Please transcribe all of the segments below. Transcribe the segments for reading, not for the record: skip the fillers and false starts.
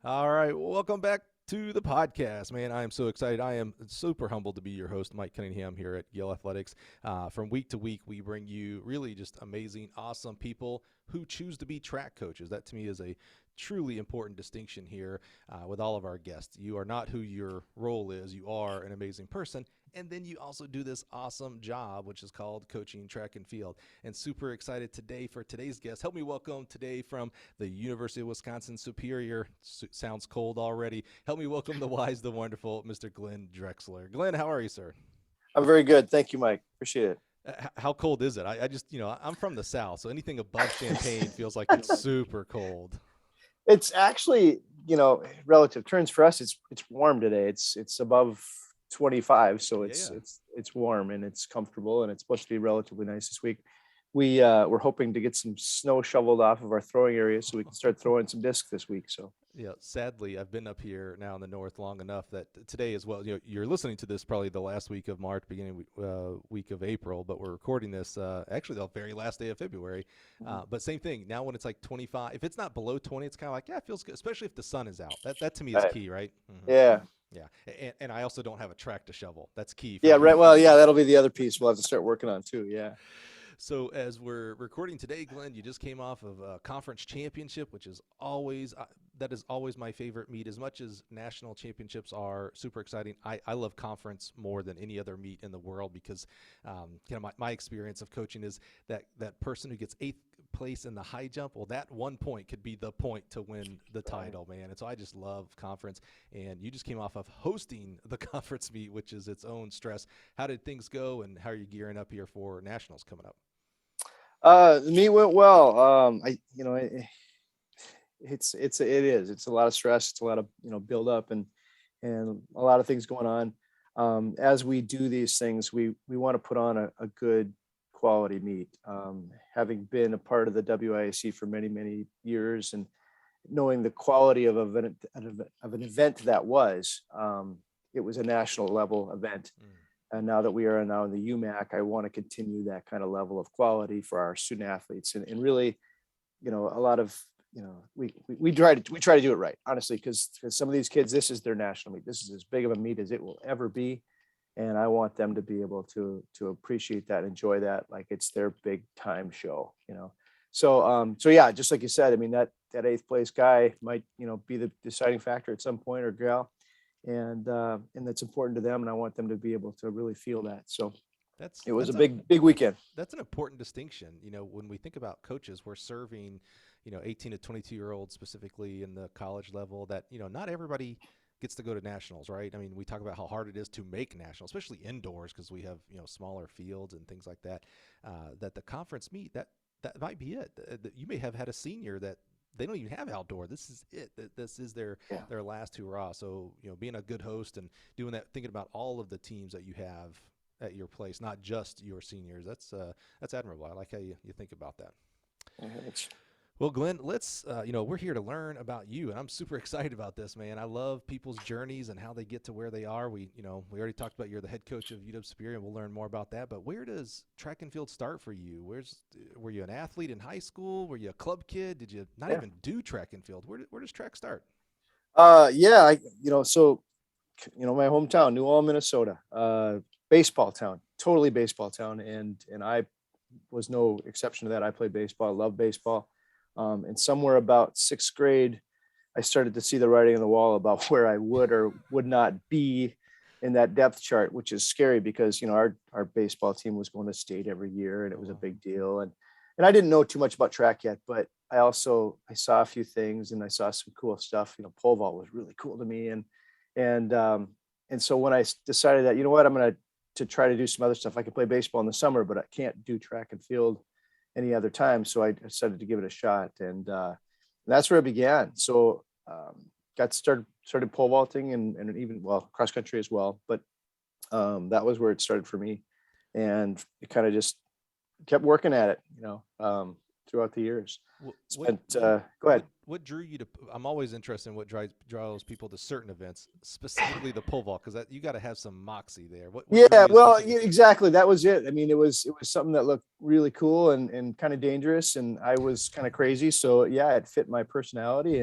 All right, welcome back to the podcast, man. I am so excited. I am super humbled to be your host, Mike Cunningham, here at Yale Athletics. From week to week, we bring you really just amazing, awesome people who choose to be track coaches. That to me is a truly important distinction here with all of our guests. You are not who your role is, you are an amazing person. And then you also do this awesome job, which is called coaching track and field. And super excited today for today's guest. Help me welcome today from the University of Wisconsin Superior. Sounds cold already. Help me welcome the wise, the wonderful Mr. Glen Drexler. Glen, how are you, sir? I'm very good. Thank you, Mike. Appreciate it. How cold is it? I just, I'm from the South, so anything above Champagne feels like it's super cold. It's actually, relative terms for us. It's warm today. It's above 25, so it's Yeah. it's warm and it's comfortable, and it's supposed to be relatively nice this week. We're hoping to get some snow shoveled off of our throwing area so we can start throwing some discs this week. So Yeah, sadly, I've been up here now in the north long enough that today as well. You're listening to this probably the last week of March, beginning week of April, but we're recording this actually the very last day of February. But same thing. Now when it's like 25, if it's not below 20, it's kind of like it feels good, especially if the sun is out. That to me is right. key, right? Yeah. Yeah, and I also don't have a track to shovel. That's key for Yeah, me. right. Well, yeah, that'll be the other piece we'll have to start working on too. Yeah. So as we're recording today, Glenn, you just came off of a conference championship, which is always that is always my favorite meet. As much as national championships are super exciting, I love conference more than any other meet in the world because my experience of coaching is that person who gets eighth place in the high jump, well, that 1 point could be the point to win the title, man. And so I just love conference. And you just came off of hosting the conference meet, which is its own stress. How did things go, and how are you gearing up here for nationals coming up? The meet went well. It's a lot of stress. It's a lot of build up and a lot of things going on. As we do these things, we want to put on a good quality meet. Having been a part of the WIAC for many years and knowing the quality of an event that was, it was a national level event. And now that we are now in the UMAC, I want to continue that kind of level of quality for our student athletes, and really, a lot of, we try to do it right, honestly, because some of these kids, this is their national meet. This is as big of a meet as it will ever be. And I want them to be able to appreciate that, enjoy that, like it's their big time show. So yeah, just like you said, I mean, that eighth place guy might, be the deciding factor at some point, or gal. And that's important to them, and I want them to be able to really feel that. So That's it was a that's a big weekend. that's an important distinction. When we think about coaches, we're serving, 18 to 22-year-olds specifically in the college level that, not everybody gets to go to nationals, right? I mean, we talk about how hard it is to make nationals, especially indoors because we have, smaller fields and things like that. That the conference meet, that might be it. That you may have had a senior that they don't even have outdoor. This is it. This is Yeah. their last hurrah. So, being a good host and doing that, thinking about all of the teams that you have at your place, not just your seniors. That's admirable. I like how you think about that. Thanks. Well, Glenn, let's we're here to learn about you, and I'm super excited about this, man. I love people's journeys and how they get to where they are. We already talked about you're the head coach of UW Superior, and we'll learn more about that. But where does track and field start for you? Were you an athlete in high school? Were you a club kid? Did you not Yeah. even do track and field? Where does track start? Yeah. My hometown, New Ulm, Minnesota, baseball town, totally baseball town, and I was no exception to that. I played baseball. I love baseball. And somewhere about sixth grade, I started to see the writing on the wall about where I would or would not be in that depth chart, which is scary because, our baseball team was going to state every year, and it Oh, was a wow. big deal. And I didn't know too much about track yet, but I saw a few things, and I saw some cool stuff. Pole vault was really cool to me. And, and so when I decided that, I'm going to try to do some other stuff. I could play baseball in the summer, but I can't do track and field any other time. So I decided to give it a shot, and that's where it began. So got started pole vaulting and even, well, cross country as well. But that was where it started for me, and it kind of just kept working at it, throughout the years. What what Spent. Go ahead. what drew you to? I'm always interested in what draws people to certain events, specifically the pole vault, because you got to have some moxie there. What drew Yeah, you to well, specific? yeah, exactly. That was it. I mean, it was something that looked really cool and kind of dangerous, and I was kind of crazy. So yeah, it fit my personality,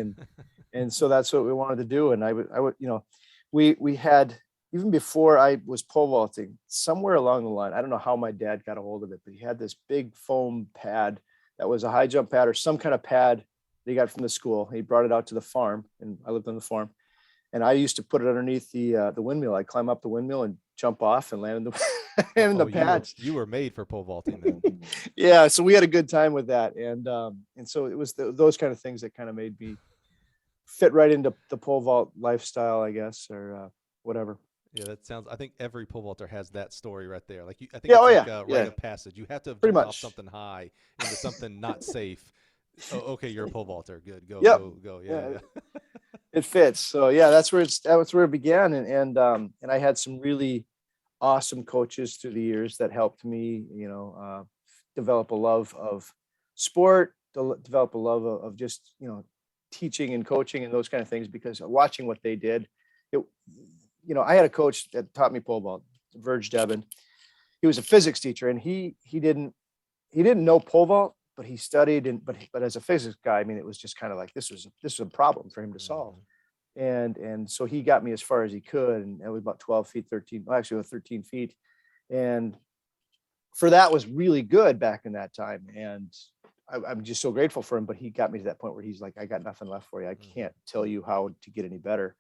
And so that's what we wanted to do. And I would, we had, even before I was pole vaulting, somewhere along the line, I don't know how my dad got a hold of it, but he had this big foam pad that was a high jump pad or some kind of pad that he got from the school. He brought it out to the farm, and I lived on the farm. And I used to put it underneath the windmill. I'd climb up the windmill and jump off and land in the in the pads. You were made for pole vaulting then. Yeah, so we had a good time with that, and so it was those kind of things that kind of made me fit right into the pole vault lifestyle, I guess, or whatever. Yeah, that sounds. I think every pole vaulter has that story right there. Like I think Yeah, it's like a rite of passage. You have to have pretty jumped much off something high into something not safe. Oh, okay, you're a pole vaulter. Good, go, Yep. go. Yeah. It fits. So yeah, that's where it began, and I had some really awesome coaches through the years that helped me, develop a love of sport, develop a love of just, teaching and coaching and those kind of things, because watching what they did, I had a coach that taught me pole vault, Verge Devon. He was a physics teacher, and he didn't know pole vault, but he studied, but as a physics guy, I mean, it was just kind of like, this was a problem for him to solve. And so he got me as far as he could, and it was about 12 feet, 13, well, actually 13 feet. And for that was really good back in that time. And I'm just so grateful for him, but he got me to that point where he's like, I got nothing left for you. I can't tell you how to get any better.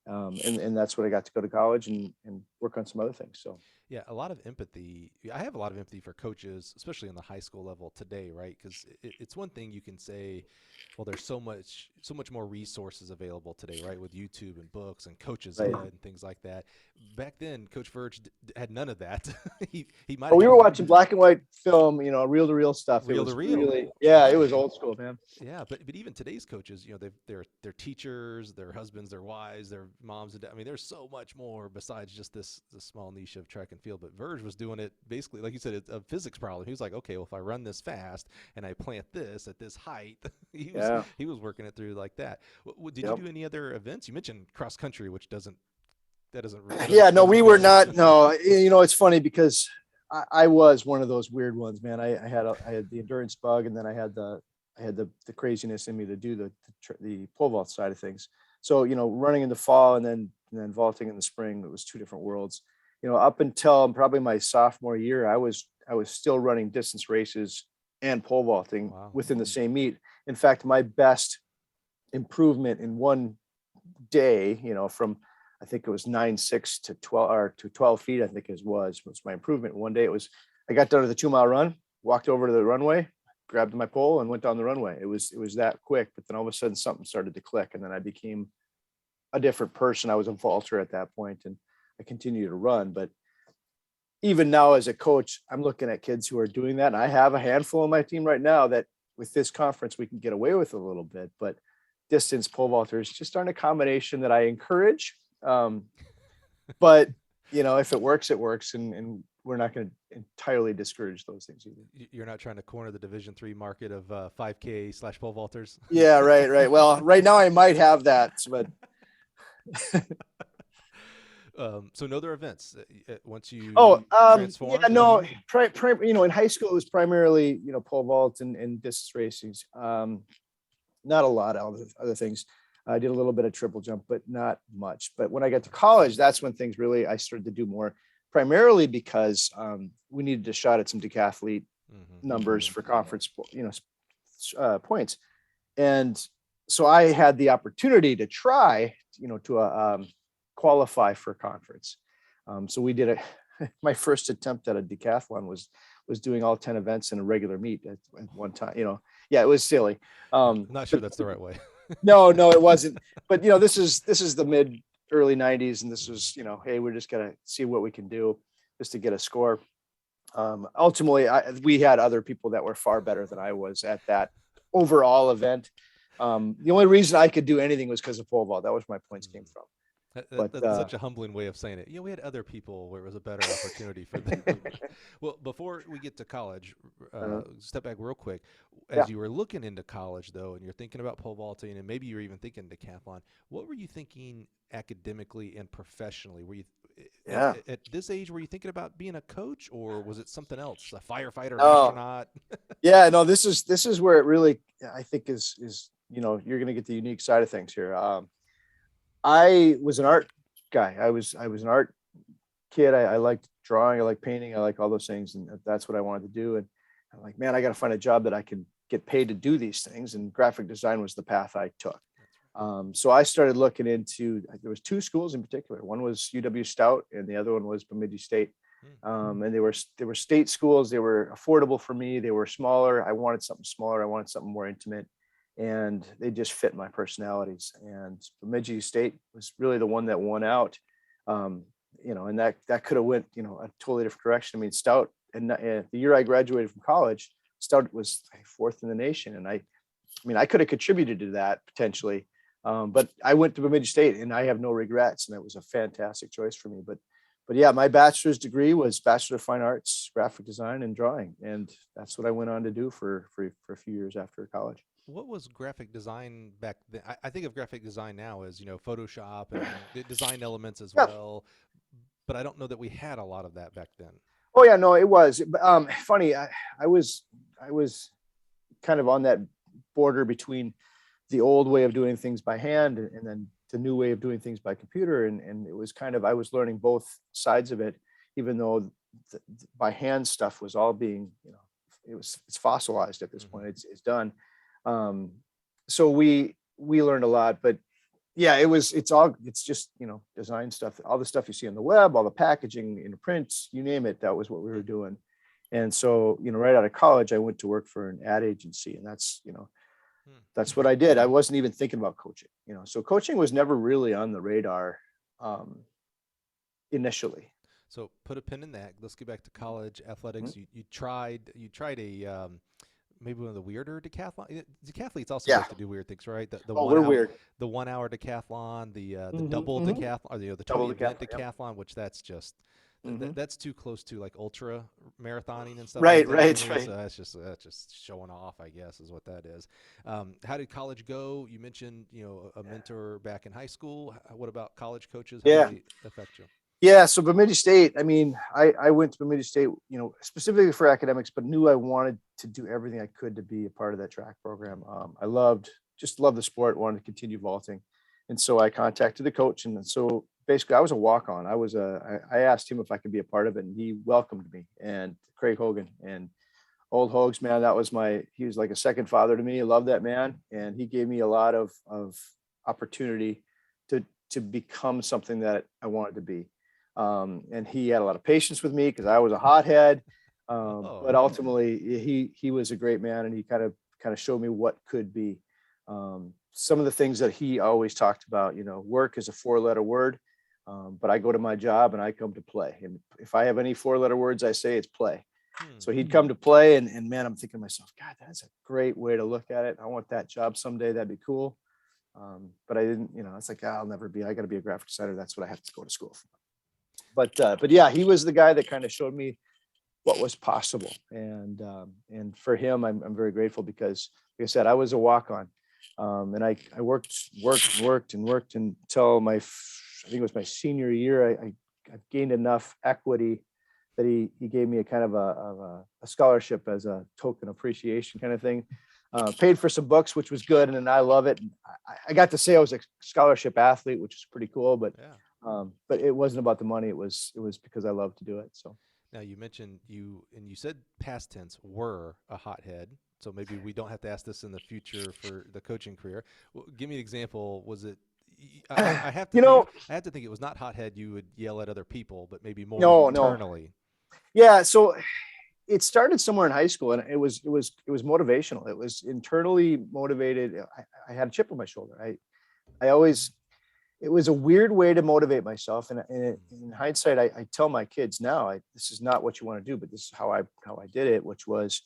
And that's when I got to go to college and work on some other things. So yeah, a lot of empathy. I have a lot of empathy for coaches, especially in the high school level today, right? Because it's one thing you can say, well, there's so much more resources available today, right? With YouTube and books and Coach's Ed and things like that. Back then, Coach Verge had none of that. he might. We were watching black and white film, reel to reel stuff. Reel to reel. Really, yeah, it was old school, man. Yeah, but even today's coaches, they're teachers, their husbands, their wives, their moms and dads. I mean, there's so much more besides just this small niche of track and field. But Verge was doing it basically, like you said, it's a physics problem. He was like, okay, well, if I run this fast and I plant this at this height, he was working it through like that. Did you do any other events? You mentioned cross country, which doesn't really. Yeah, no, we were not. No, it's funny because I was one of those weird ones, man. I had the endurance bug, and then I had the craziness in me to do the pole vault side of things. So, running in the fall and then vaulting in the spring, it was two different worlds. Up until probably my sophomore year, I was still running distance races and pole vaulting within the same meet. In fact, my best improvement in one day, from I think it was 9.6 to 12 or to 12 feet, I think was my improvement. One day I got done with a 2-mile run, walked over to the runway, grabbed my pole and went down the runway. It was that quick, but then all of a sudden something started to click, and then I became a different person. I was a vaulter at that point, and I continued to run. But even now as a coach, I'm looking at kids who are doing that. And I have a handful on my team right now that with this conference, we can get away with a little bit, but distance pole vaulters just aren't a combination that I encourage. But if it works, it works. And we're not going to entirely discourage those things either. You're not trying to corner the Division III market of 5K / pole vaulters. Yeah, right. Well, right now I might have that, but so no other events once you transformed? Yeah, no, in high school it was primarily pole vault and distance racing. Not a lot of other things. I did a little bit of triple jump, but not much. But when I got to college, that's when things really I started to do more, primarily because we needed a shot at some decathlete numbers for conference points. And so I had the opportunity to try to qualify for conference. So we did it. My first attempt at a decathlon was doing all 10 events in a regular meet at one time. It was silly. I'm not sure that's the right way. No, it wasn't. But this is the early 90s, and this was hey, we're just gonna see what we can do just to get a score. Ultimately, we had other people that were far better than I was at that overall event. The only reason I could do anything was because of pole vault. That was where my points came from. That's such a humbling way of saying it. We had other people where it was a better opportunity for them. Well, before we get to college, step back real quick. As you were looking into college, though, and you're thinking about pole vaulting, and maybe you're even thinking decathlon, what were you thinking academically and professionally? Were you at this age, were you thinking about being a coach, or was it something else, a firefighter, an astronaut? Yeah, no, this is where it really, I think, is you're going to get the unique side of things here. I was an art guy. I was an art kid. I liked drawing. I like painting. I like all those things. And that's what I wanted to do. And I'm like, man, I got to find a job that I can get paid to do these things. And graphic design was the path I took. So I started looking into, there was two schools in particular. One was UW Stout and the other one was Bemidji State. And they were state schools. They were affordable for me. They were smaller. I wanted something smaller. I wanted something more intimate, and they just fit my personalities. And Bemidji State was really the one that won out. And that could have went, a totally different direction. I mean, Stout, and the year I graduated from college, Stout was fourth in the nation. And I could have contributed to that potentially. But I went to Bemidji State and I have no regrets. And that was a fantastic choice for me. But yeah, my bachelor's degree was Bachelor of Fine Arts, Graphic Design and Drawing. And that's what I went on to do for a few years after college. What was graphic design back then? I think of graphic design now as, Photoshop and the design elements as Yeah. well, but I don't know that we had a lot of that back then. Oh yeah, no, it was funny. I was kind of on that border between the old way of doing things by hand and then the new way of doing things by computer. And it was kind of, I was learning both sides of it, even though the by hand stuff was all being, it's fossilized at this point. It's done. So we learned a lot, but yeah, it's just, design stuff, all the stuff you see on the web, all the packaging in prints, you name it. That was what we were doing. And so, right out of college, I went to work for an ad agency, and that's what I did. I wasn't even thinking about coaching, so coaching was never really on the radar, initially. So put a pin in that. Let's get back to college athletics. You tried a, maybe one of the weirder decathlon. Decathletes also like to do weird things, right? We're weird. The 1 hour decathlon, the double mhm. decathlon, or the Double 20 event decathlon, decathlon, which that's just Mhm. that's too close to like ultra marathoning and stuff. Right, like that right, to me. right. So that's just showing off, I guess, is what that is. How did college go? You mentioned a mentor back in high school. What about college coaches? How Yeah. did they affect you? Yeah. So Bemidji State, I went to Bemidji State, specifically for academics, but knew I wanted to do everything I could to be a part of that track program. I just loved the sport, wanted to continue vaulting. And so I contacted the coach. And so basically I was a walk-on. I asked him if I could be a part of it, and he welcomed me, and Craig Hogan, and old Hogs, man, he was like a second father to me. I love that man. And he gave me a lot of opportunity to become something that I wanted to be. And he had a lot of patience with me because I was a hothead. But ultimately he was a great man, and he kind of showed me what could be. Some of the things that he always talked about, work is a 4-letter word. But I go to my job and I come to play. And if I have any 4-letter words, I say it's play. So he'd come to play, and man, I'm thinking to myself, God, that's a great way to look at it. I want that job someday. That'd be cool. But I didn't, it's like, I'll never be, I got to be a graphic designer. That's what I have to go to school for. But yeah, he was the guy that kind of showed me what was possible. And for him, I'm very grateful because, like I said, I was a walk-on. And I worked until I think it was my senior year. I gained enough equity that he gave me a kind of a scholarship as a token appreciation kind of thing. Paid for some books, which was good, and I love it. I got to say I was a scholarship athlete, which is pretty cool. But but it wasn't about the money. It was because I love to do it. So now you mentioned you said past tense were a hothead. So maybe we don't have to ask this in the future for the coaching career. Well, give me an example. Was it? I have to. I have to think it was not hothead. You would yell at other people, but maybe more internally. No. Yeah. So it started somewhere in high school, and it was motivational. It was internally motivated. I had a chip on my shoulder. It was a weird way to motivate myself. And in hindsight, I tell my kids now, this is not what you want to do, but this is how I did it, which was,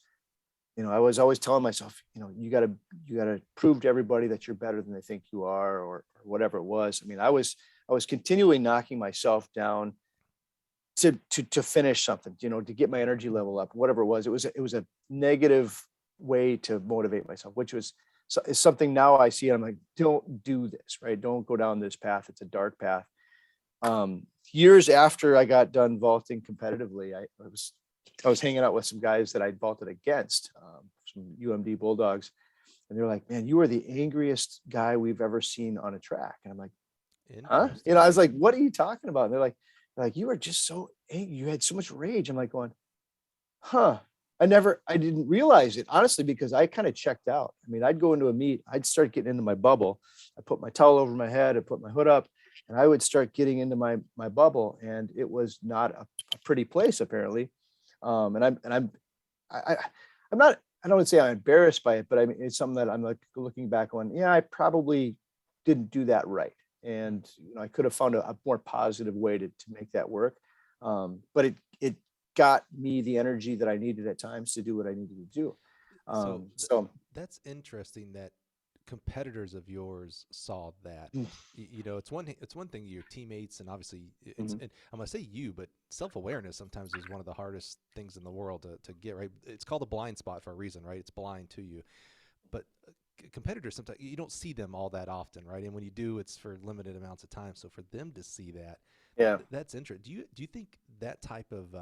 I was always telling myself, you got to prove to everybody that you're better than they think you are, or whatever it was. I was continually knocking myself down to finish something, to get my energy level up, whatever it was. It was a negative way to motivate myself, which was something now I see. I'm like, don't do this, right? Don't go down this path. It's a dark path. Years after I got done vaulting competitively, I was hanging out with some guys that I'd vaulted against, some UMD Bulldogs. And they're like, man, you are the angriest guy we've ever seen on a track. And I'm like, huh? Interesting. I was like, what are you talking about? And they're like, you are just so angry. You had so much rage. I'm like going, huh. I didn't realize it, honestly, because I kind of checked out. I mean, I'd go into a meet, I'd start getting into my bubble. I put my towel over my head, I put my hood up, and I would start getting into my bubble. And it was not a pretty place, apparently. And I'm not, I don't want to say I'm embarrassed by it, but I mean, it's something that I'm like looking back on. Yeah, I probably didn't do that right. And I could have found a more positive way to make that work. But it got me the energy that I needed at times to do what I needed to do. So that's interesting that competitors of yours saw that. Mm. It's one thing your teammates, and obviously Mhm. and I'm gonna say you, but self-awareness sometimes is one of the hardest things in the world to get right. It's called a blind spot for a reason, right? It's blind to you. But competitors, sometimes you don't see them all that often, right? And when you do, it's for limited amounts of time. So for them to see that, Yeah. that's interesting. Do you think that type of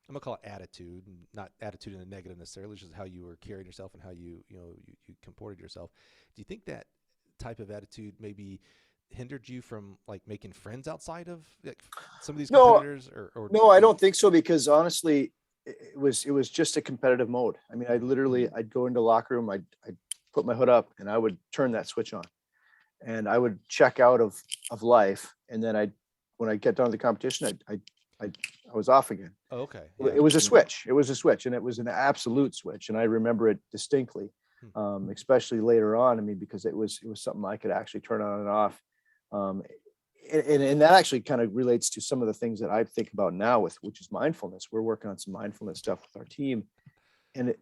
I'm gonna call it attitude, not attitude in a negative necessarily, just how you were carrying yourself and how you comported yourself. Do you think that type of attitude maybe hindered you from like making friends outside of like some of these No, competitors, or no, I don't think so, because honestly, it was just a competitive mode. I mean, I'd go into the locker room, I'd put my hood up, and I would turn that switch on, and I would check out of life, and then when I get done with the competition, I was off again. Oh, okay. It Yeah. was a switch. It was a switch, and it was an absolute switch, and I remember it distinctly, especially later on. I mean, because it was something I could actually turn on and off. Um, and that actually kind of relates to some of the things that I think about now, which is mindfulness. We're working on some mindfulness stuff with our team, and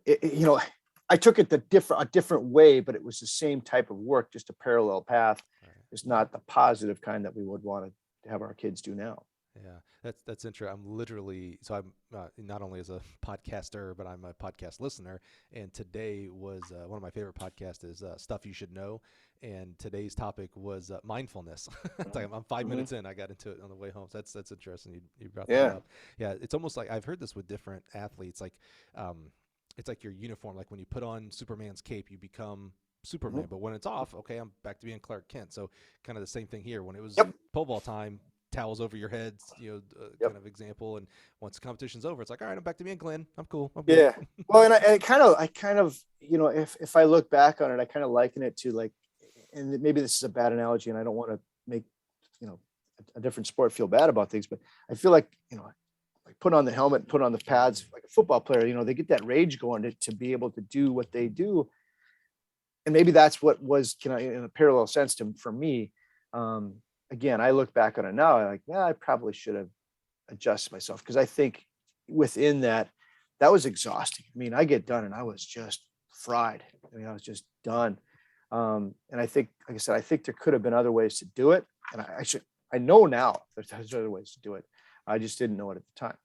I took it a different way, but it was the same type of work, just a parallel path. Right. It's not the positive kind that we would want to have our kids do now. Yeah, that's interesting. I'm not only as a podcaster, but I'm a podcast listener. And today was one of my favorite podcasts is Stuff You Should Know. And today's topic was mindfulness. It's like I'm 5 minutes in. I got into it on the way home. So that's interesting. You brought that Yeah. up. Yeah, it's almost like I've heard this with different athletes. Like it's like your uniform. Like when you put on Superman's cape, you become Superman. Mhm. But when it's off, okay, I'm back to being Clark Kent. So kind of the same thing here. When it was Yep. pole vault time, towels over your heads, Yep. kind of example. And once the competition's over, it's like, all right, I'm back to being Glenn. I'm cool. I'm good. Yeah. Well, and I kind of, if I look back on it, I kind of liken it to like, and maybe this is a bad analogy, and I don't want to make, a different sport feel bad about things, but I feel like, like put on the helmet, put on the pads, like a football player, they get that rage going to be able to do what they do. And maybe that's what was, in a parallel sense for me. Again, I look back on it now, I'm like, yeah, I probably should have adjusted myself, because I think within that was exhausting. I mean, I get done and I was just fried. I mean, I was just done. And I think, like I said, I think there could have been other ways to do it. And I know now there's other ways to do it. I just didn't know it at the time.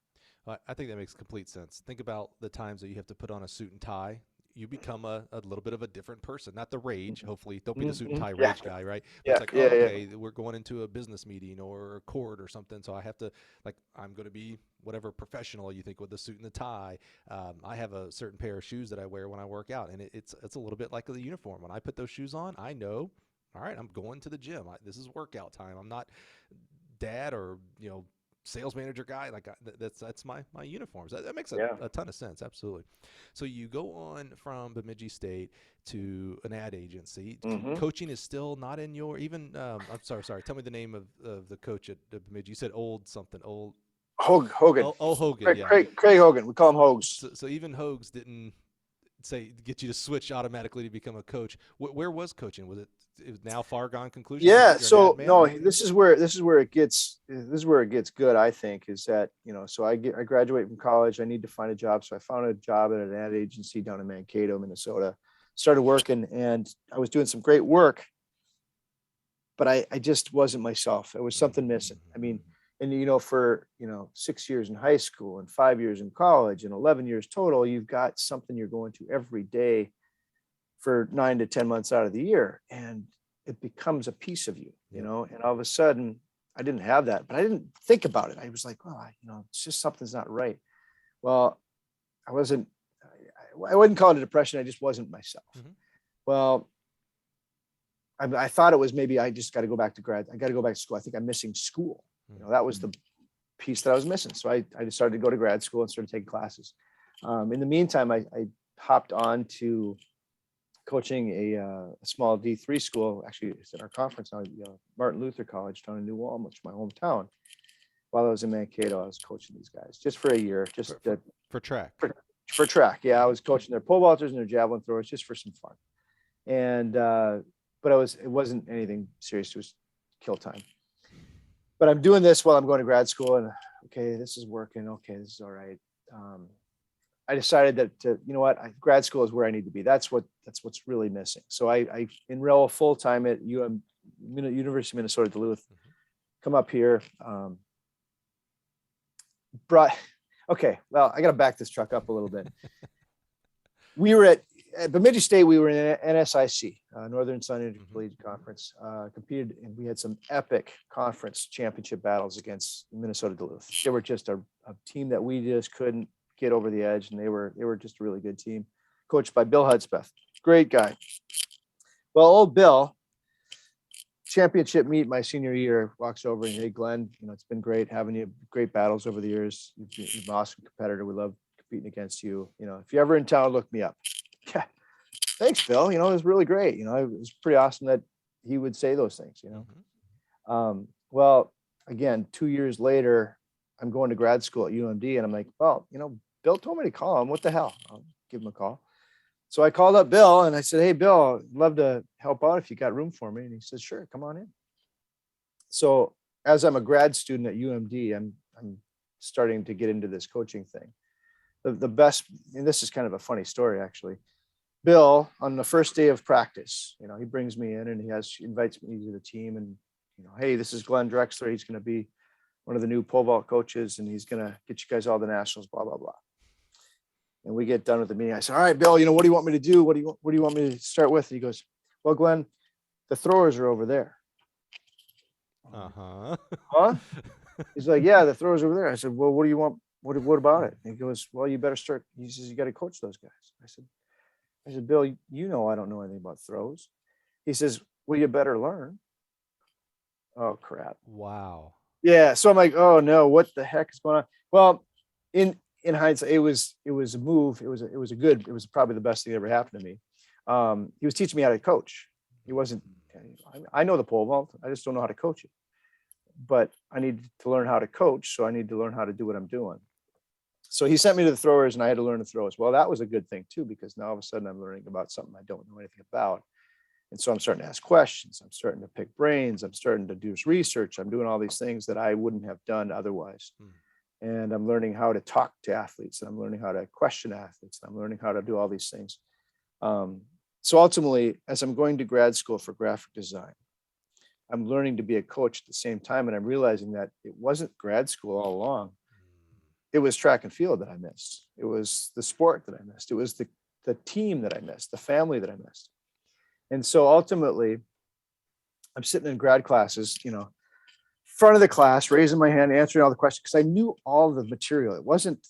I think that makes complete sense. Think about the times that you have to put on a suit and tie. You become a little bit of a different person. Not the rage. Hopefully, don't be the suit and tie Yeah. rage guy, right? But Yeah. it's like, Yeah. oh, Yeah. okay, we're going into a business meeting or a court or something. So I have to, like, I'm going to be whatever professional you think with the suit and the tie. I have a certain pair of shoes that I wear when I work out, and it's a little bit like the uniform. When I put those shoes on, I know, all right, I'm going to the gym. This is workout time. I'm not dad or sales manager guy. Like that's my uniforms. That makes Yeah. a ton of sense. Absolutely. So you go on from Bemidji State to an ad agency. Mhm. Coaching is still not in your even. I'm sorry. Tell me the name of the coach at Bemidji. You said old something. Old Hogan. Hogan. Craig Hogan. We call him Hogs. So even Hogs didn't say get you to switch automatically to become a coach. Where was coaching? Was it now far gone conclusion? Yeah. You're So an ad man, no, or? this is where it gets good. I think is that, so I graduate from college. I need to find a job. So I found a job at an ad agency down in Mankato, Minnesota, started working, and I was doing some great work, but I just wasn't myself. There was something missing. I mean, and for 6 years in high school and 5 years in college and 11 years total, you've got something you're going to every day for 9 to 10 months out of the year, and it becomes a piece of you, Yep. and all of a sudden I didn't have that, but I didn't think about it. I was like, well, it's just something's not right. Well, I wouldn't call it a depression. I just wasn't myself. Mhm. Well, I thought it was maybe I just got to go back to grad. I got to go back to school. I think I'm missing school. That was the piece that I was missing. So I decided to go to grad school and started taking classes. In the meantime, I hopped on to coaching a small D3 school. Actually, it's at our conference now, Martin Luther College down in New Ulm, which is my hometown. While I was in Mankato, I was coaching these guys just for a year, just for track. For track. Yeah, I was coaching their pole vaulters and their javelin throwers just for some fun. And but it wasn't anything serious. It was kill time. But I'm doing this while I'm going to grad school, and okay, this is working. Okay, this is all right. I decided that you know what, grad school is where I need to be. That's what's really missing. So I enroll full time at University of Minnesota Duluth. Come up here. Okay, well, I got to back this truck up a little bit. We were at Bemidji State. We were in NSIC, Northern Sun Intercollegiate Conference. Competed, and we had some epic conference championship battles against Minnesota Duluth. They were just a team that we just couldn't get over the edge, and they were just a really good team, coached by Bill Hudspeth. Great guy. Well, old Bill, championship meet my senior year, walks over and, hey, Glenn, it's been great having you, great battles over the years. You're an awesome competitor. We love competing against you. If you're ever in town, look me up. Yeah. Thanks, Bill. It was really great. It was pretty awesome that he would say those things, Well, again, 2 years later, I'm going to grad school at UMD, and I'm like, well, Bill told me to call him. What the hell? I'll give him a call. So I called up Bill and I said, hey, Bill, I'd love to help out if you got room for me. And he said, sure, come on in. So as I'm a grad student at UMD, I'm starting to get into this coaching thing. The best, and this is kind of a funny story, actually. Bill, on the first day of practice, he brings me in and he invites me to the team, and hey, this is Glen Drexler. He's going to be one of the new pole vault coaches, and he's going to get you guys all the nationals, blah, blah, blah. And we get done with the meeting. I said, all right, Bill, what do you want me to do? What do you want me to start with? And he goes, well, Glenn, the throwers are over there. Huh? He's like, yeah, the throwers over there. I said, well, what do you want? What about it? And he goes, well, you better start. He says, you got to coach those guys. I said, Bill, I don't know anything about throws. He says, well, you better learn. Oh, crap. Wow. Yeah. So I'm like, oh no, what the heck is going on? Well, in hindsight, it was a move. It was probably the best thing that ever happened to me. He was teaching me how to coach. He wasn't, I know the pole vault. I just don't know how to coach it, but I need to learn how to coach. So I need to learn how to do what I'm doing. So he sent me to the throwers, and I had to learn to throw as well. That was a good thing too, because now all of a sudden I'm learning about something I don't know anything about. And so I'm starting to ask questions. I'm starting to pick brains. I'm starting to do research. I'm doing all these things that I wouldn't have done otherwise. And I'm learning how to talk to athletes, and I'm learning how to question athletes. And I'm learning how to do all these things. So ultimately, as I'm going to grad school for graphic design, I'm learning to be a coach at the same time. And I'm realizing that it wasn't grad school all along. It was track and field that I missed. It was the sport that I missed. It was the team that I missed, the family that I missed. And so ultimately, I'm sitting in grad classes, front of the class, raising my hand, answering all the questions, because I knew all the material. It wasn't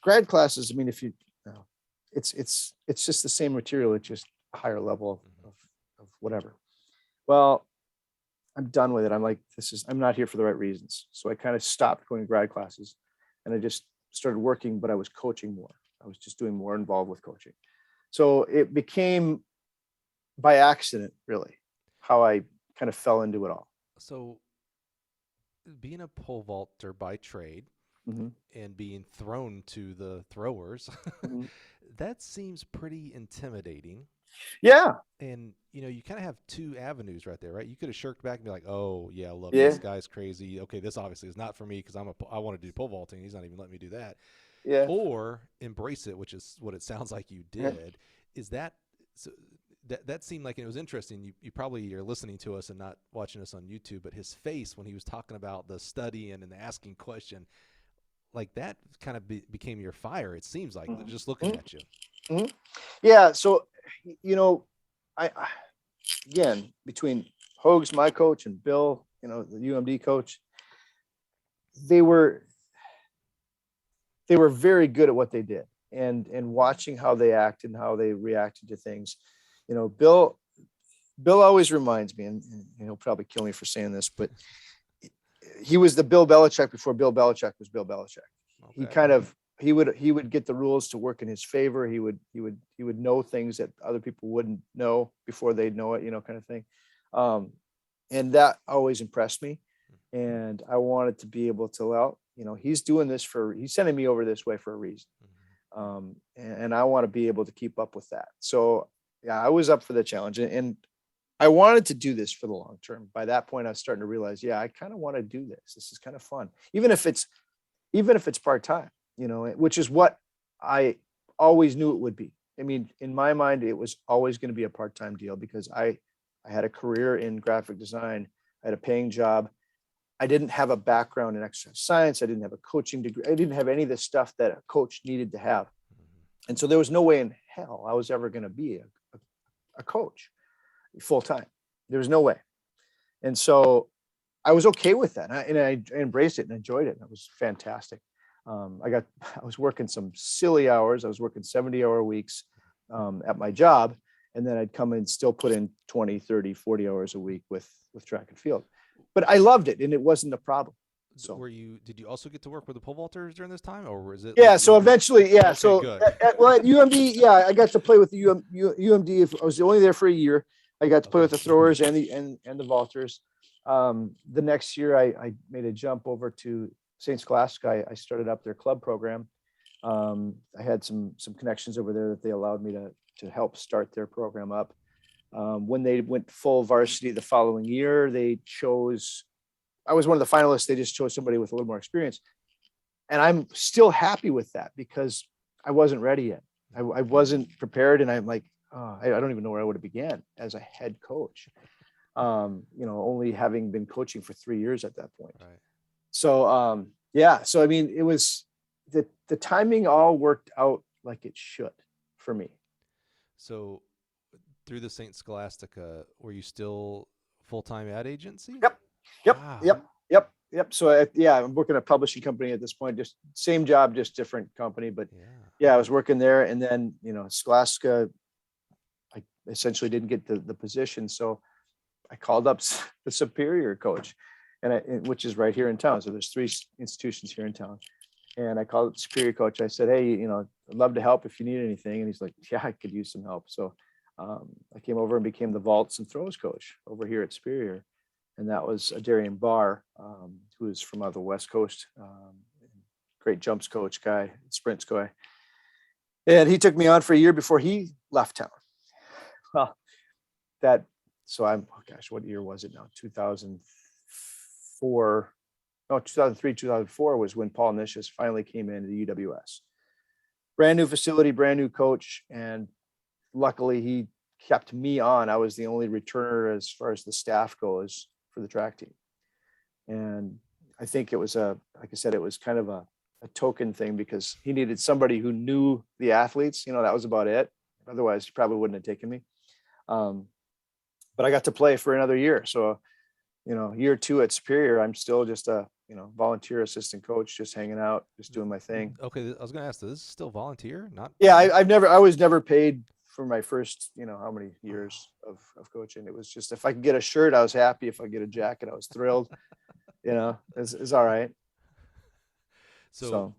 grad classes. I mean, it's just the same material. It's just a higher level of whatever. Well, I'm done with it. I'm like, I'm not here for the right reasons. So I kind of stopped going to grad classes, and I just started working, but I was coaching more. I was just doing more involved with coaching. So it became by accident, really, how I kind of fell into it all. So being a pole vaulter by trade and being thrown to the throwers, that seems pretty intimidating. Yeah. And, you kind of have two avenues right there, right? You could have shirked back and be like, oh, yeah, look, this guy's crazy. Okay, this obviously is not for me because I want to do pole vaulting. He's not even letting me do that. Yeah. Or embrace it, which is what it sounds like you did. Yeah. Is that so? That seemed like it was interesting. You probably are listening to us and not watching us on YouTube, but his face when he was talking about the studying and the asking question, like that kind of became your fire. It seems like just looking at you. Yeah. So, I again, between Hogs, my coach, and Bill, the UMD coach, they were very good at what they did, and watching how they acted and how they reacted to things. Bill always reminds me, and he'll probably kill me for saying this, but he was the Bill Belichick before Bill Belichick was Bill Belichick. Okay. He would get the rules to work in his favor. He would know things that other people wouldn't know before they'd know it, kind of thing. And that always impressed me. And I wanted to be able to, he's sending me over this way for a reason. And I want to be able to keep up with that. So yeah, I was up for the challenge, and I wanted to do this for the long term. By that point, I was starting to realize, I kind of want to do this. This is kind of fun, even if it's part-time, which is what I always knew it would be. I mean, in my mind, it was always going to be a part-time deal because I had a career in graphic design. I had a paying job. I didn't have a background in exercise science. I didn't have a coaching degree. I didn't have any of the stuff that a coach needed to have. And so there was no way in hell I was ever going to be a coach full-time. There was no way. And so I was okay with that. And I embraced it and enjoyed it. And it was fantastic. I was working some silly hours. I was working 70-hour weeks at my job. And then I'd come and still put in 20, 30, 40 hours a week with track and field. But I loved it, and it wasn't a problem. So did you also get to work with the pole vaulters during this time, or was it? Yeah. So eventually, yeah. Okay, So good. at UMD, I got to play with the UMD. I was only there for a year. I got to play with the throwers and the vaulters. The next year, I made a jump over to St. Scholastica. I started up their club program. I had some connections over there that they allowed me to help start their program up. When they went full varsity the following year, I was one of the finalists. They just chose somebody with a little more experience. And I'm still happy with that because I wasn't ready yet. I wasn't prepared. And I'm like, I don't even know where I would have began as a head coach. Only having been coaching for 3 years at that point. Right. So, So, I mean, it was the timing all worked out like it should for me. So through the St. Scholastica, were you still full-time ad agency? Yep. Wow. Yep. So I'm working at a publishing company at this point, just same job, just different company. But I was working there, and then Scholastica, I essentially didn't get the position, so I called up the Superior coach, which is right here in town. So there's 3 institutions here in town, and I called the Superior coach. I said, hey, I'd love to help if you need anything, and he's like, yeah, I could use some help. So I came over and became the vaults and throws coach over here at Superior. And that was Darian Barr, who is from the West Coast, great jumps coach guy, sprints guy. And he took me on for a year before he left town. Well, what year was it now? 2003, 2004 was when Paul Nicias finally came into the UWS. Brand new facility, brand new coach. And luckily he kept me on. I was the only returner as far as the staff goes for the track team. And I think it was like I said, it was kind of a token thing because he needed somebody who knew the athletes, that was about it. Otherwise he probably wouldn't have taken me. But I got to play for another year. So, year 2 at Superior, I'm still just a, volunteer assistant coach, just hanging out, just doing my thing. Okay. I was going to ask, this is still volunteer? Not. Yeah. I was never paid for my first, how many years of coaching. It was just, if I could get a shirt, I was happy. If I get a jacket, I was thrilled. It's all right. So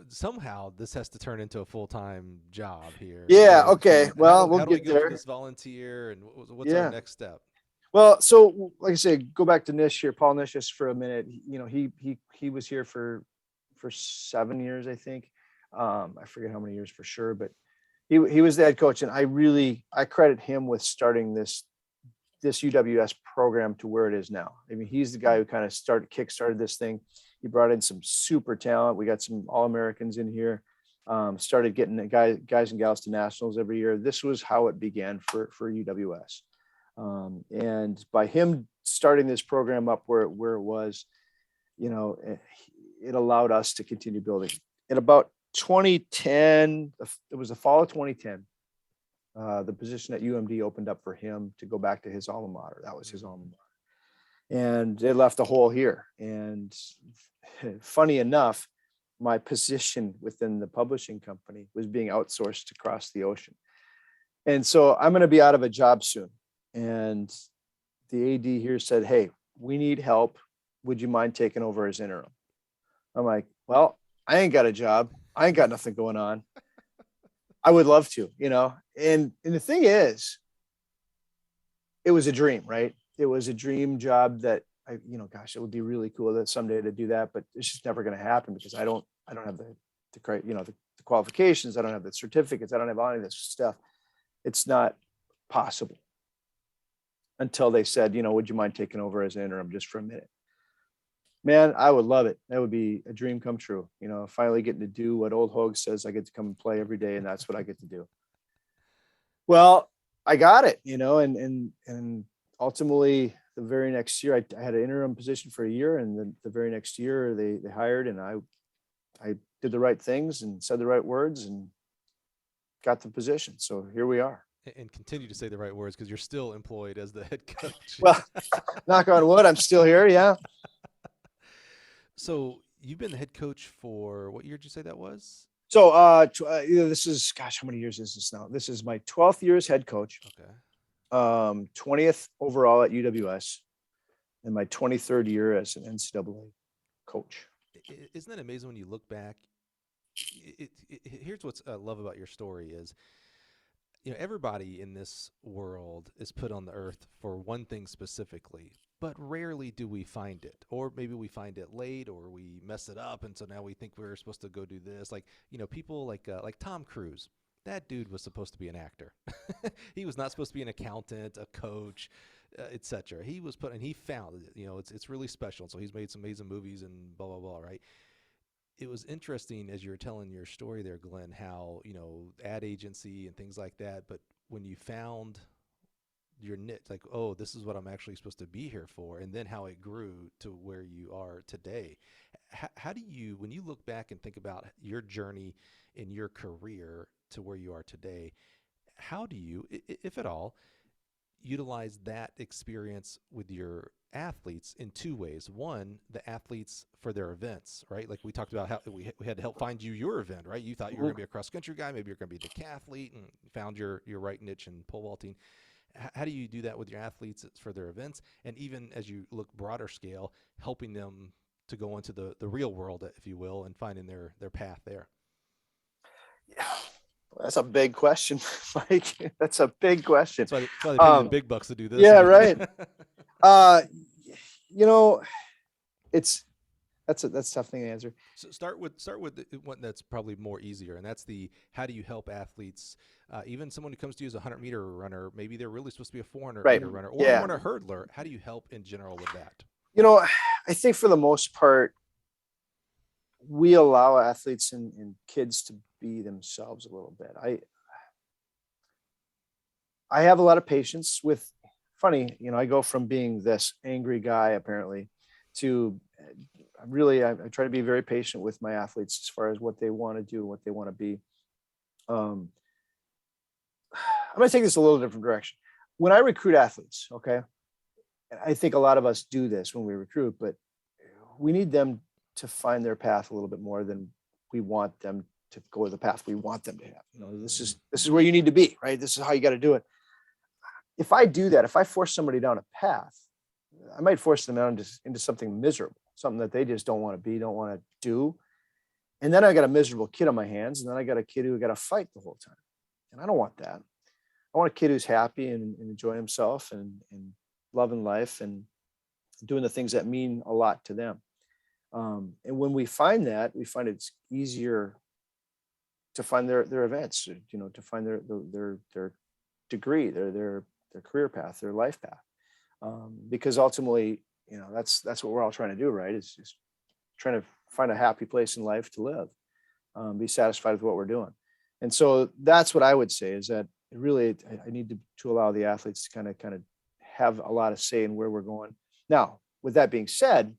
somehow this has to turn into a full-time job here. Yeah. Okay. Well, how do we get go there. from this volunteer, and what's our next step? Well, so like I say, go back to Nish here, Paul Nicias for a minute. He was here for 7 years, I think. I forget how many years for sure, but he was the head coach, and I credit him with starting this UWS program to where it is now. I mean, he's the guy who kind of kickstarted this thing. He brought in some super talent. We got some All-Americans in here. Started getting the guys and gals to nationals every year. This was how it began for UWS. And by him starting this program up where it was, it allowed us to continue building. In about 2010, it was the fall of 2010. The position at UMD opened up for him to go back to his alma mater. That was his alma mater. And it left a hole here. And funny enough, my position within the publishing company was being outsourced across the ocean. And so I'm going to be out of a job soon. And the AD here said, hey, we need help. Would you mind taking over as interim? I'm like, well, I ain't got a job. I ain't got nothing going on. I would love to, and the thing is, it was a dream, right? It was a dream job that gosh, it would be really cool that someday to do that, but it's just never going to happen because I don't have the qualifications. I don't have the certificates. I don't have any of this stuff. It's not possible until they said, would you mind taking over as an interim just for a minute? Man, I would love it. That would be a dream come true. Finally getting to do what old Hogue says I get to come and play every day, and that's what I get to do. Well, I got it, and ultimately the very next year I had an interim position for a year, and then the very next year they hired, and I did the right things and said the right words and got the position. So here we are. And continue to say the right words because you're still employed as the head coach. Well, knock on wood, I'm still here. Yeah. So you've been the head coach for what year did you say that was? So this is, gosh, how many years is this now? This is my 12th year as head coach. Okay. 20th overall at UWS, and my 23rd year as an NCAA coach. Isn't that amazing when you look back? Here's what I love about your story is, everybody in this world is put on the earth for one thing specifically, but rarely do we find it, or maybe we find it late, or we mess it up, and so now we think we're supposed to go do this. Like, people like Tom Cruise. That dude was supposed to be an actor. He was not supposed to be an accountant, a coach, etc. He was put, and he found it. It's really special. So he's made some amazing movies and blah blah blah. Right. It was interesting as you were telling your story there, Glenn, how ad agency and things like that. But when you found your niche, like, oh, this is what I'm actually supposed to be here for, and then how it grew to where you are today. How do you, when you look back and think about your journey in your career to where you are today, how do you, if at all, utilize that experience with your athletes in two ways? One, the athletes for their events, right? Like we talked about how we had to help find you your event, right? You thought you were going to be a cross country guy, maybe you're going to be a decathlete, and found your right niche in pole vaulting. How do you do that with your athletes for their events? And even as you look broader scale, helping them to go into the real world, if you will, and finding their path there. Yeah. That's a big question, Mike. That's a big question. That's why they pay the big bucks to do this. Yeah, right. That's a tough thing to answer. So start with one that's probably more easier, and that's how do you help athletes, even someone who comes to you as a 100-meter runner, maybe they're really supposed to be a 400-meter runner, or even a hurdler. How do you help in general with that? I think for the most part, we allow athletes and kids to be themselves a little bit. I have a lot of patience with, funny, I go from being this angry guy apparently to I try to be very patient with my athletes as far as what they want to do, what they want to be. I'm going to take this a little different direction. When I recruit athletes, okay, and I think a lot of us do this when we recruit, but we need them to find their path a little bit more than we want them to go the path we want them to have. This is where you need to be, right? This is how you got to do it. If I do that, if I force somebody down a path, I might force them out into something miserable, something that they just don't want to be, don't want to do. And then I got a miserable kid on my hands, and then I got a kid who got to fight the whole time. And I don't want that. I want a kid who's happy and enjoying himself and loving life and doing the things that mean a lot to them. And when we find that, we find it's easier to find their events, to find their degree, their career path, their life path. Because ultimately, that's what we're all trying to do, right? It's just trying to find a happy place in life to live, be satisfied with what we're doing. And so that's what I would say is that really, I need to allow the athletes to kind of have a lot of say in where we're going. Now, with that being said,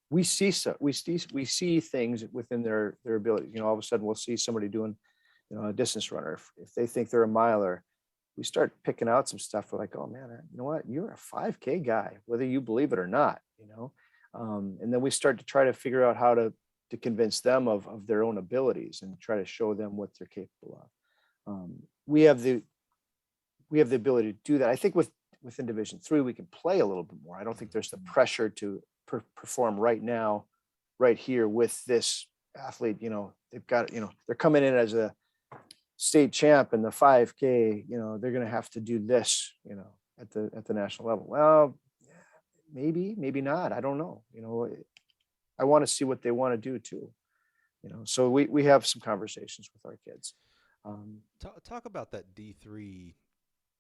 we see things within their ability. All of a sudden we'll see somebody doing, a distance runner. If they think they're a miler, we start picking out some stuff. We're like, oh man, you know what? You're a 5K guy, whether you believe it or not, and then we start to try to figure out how to convince them of their own abilities and try to show them what they're capable of. We have the we have the ability to do that. I think within Division III, we can play a little bit more. I don't think there's the pressure to perform right now, right here with this athlete. They've got, they're coming in as a state champ in the 5K. They're going to have to do this, at the national level. Well, maybe not. I don't know. I want to see what they want to do too. So we have some conversations with our kids. Talk about that D3.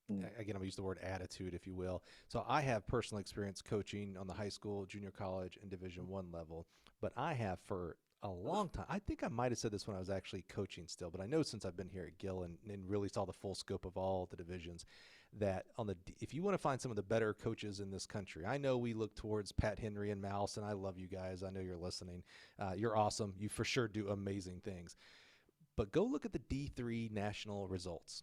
Again, I'm gonna use the word attitude, if you will. So I have personal experience coaching on the high school, junior college, and Division I level, but I have for a long time. I think I might have said this when I was actually coaching still, but I know since I've been here at Gill and really saw the full scope of all the divisions, that if you want to find some of the better coaches in this country, I know we look towards Pat Henry and Mouse, and I love you guys. I know you're listening. You're awesome. You for sure do amazing things. But go look at the D3 national results.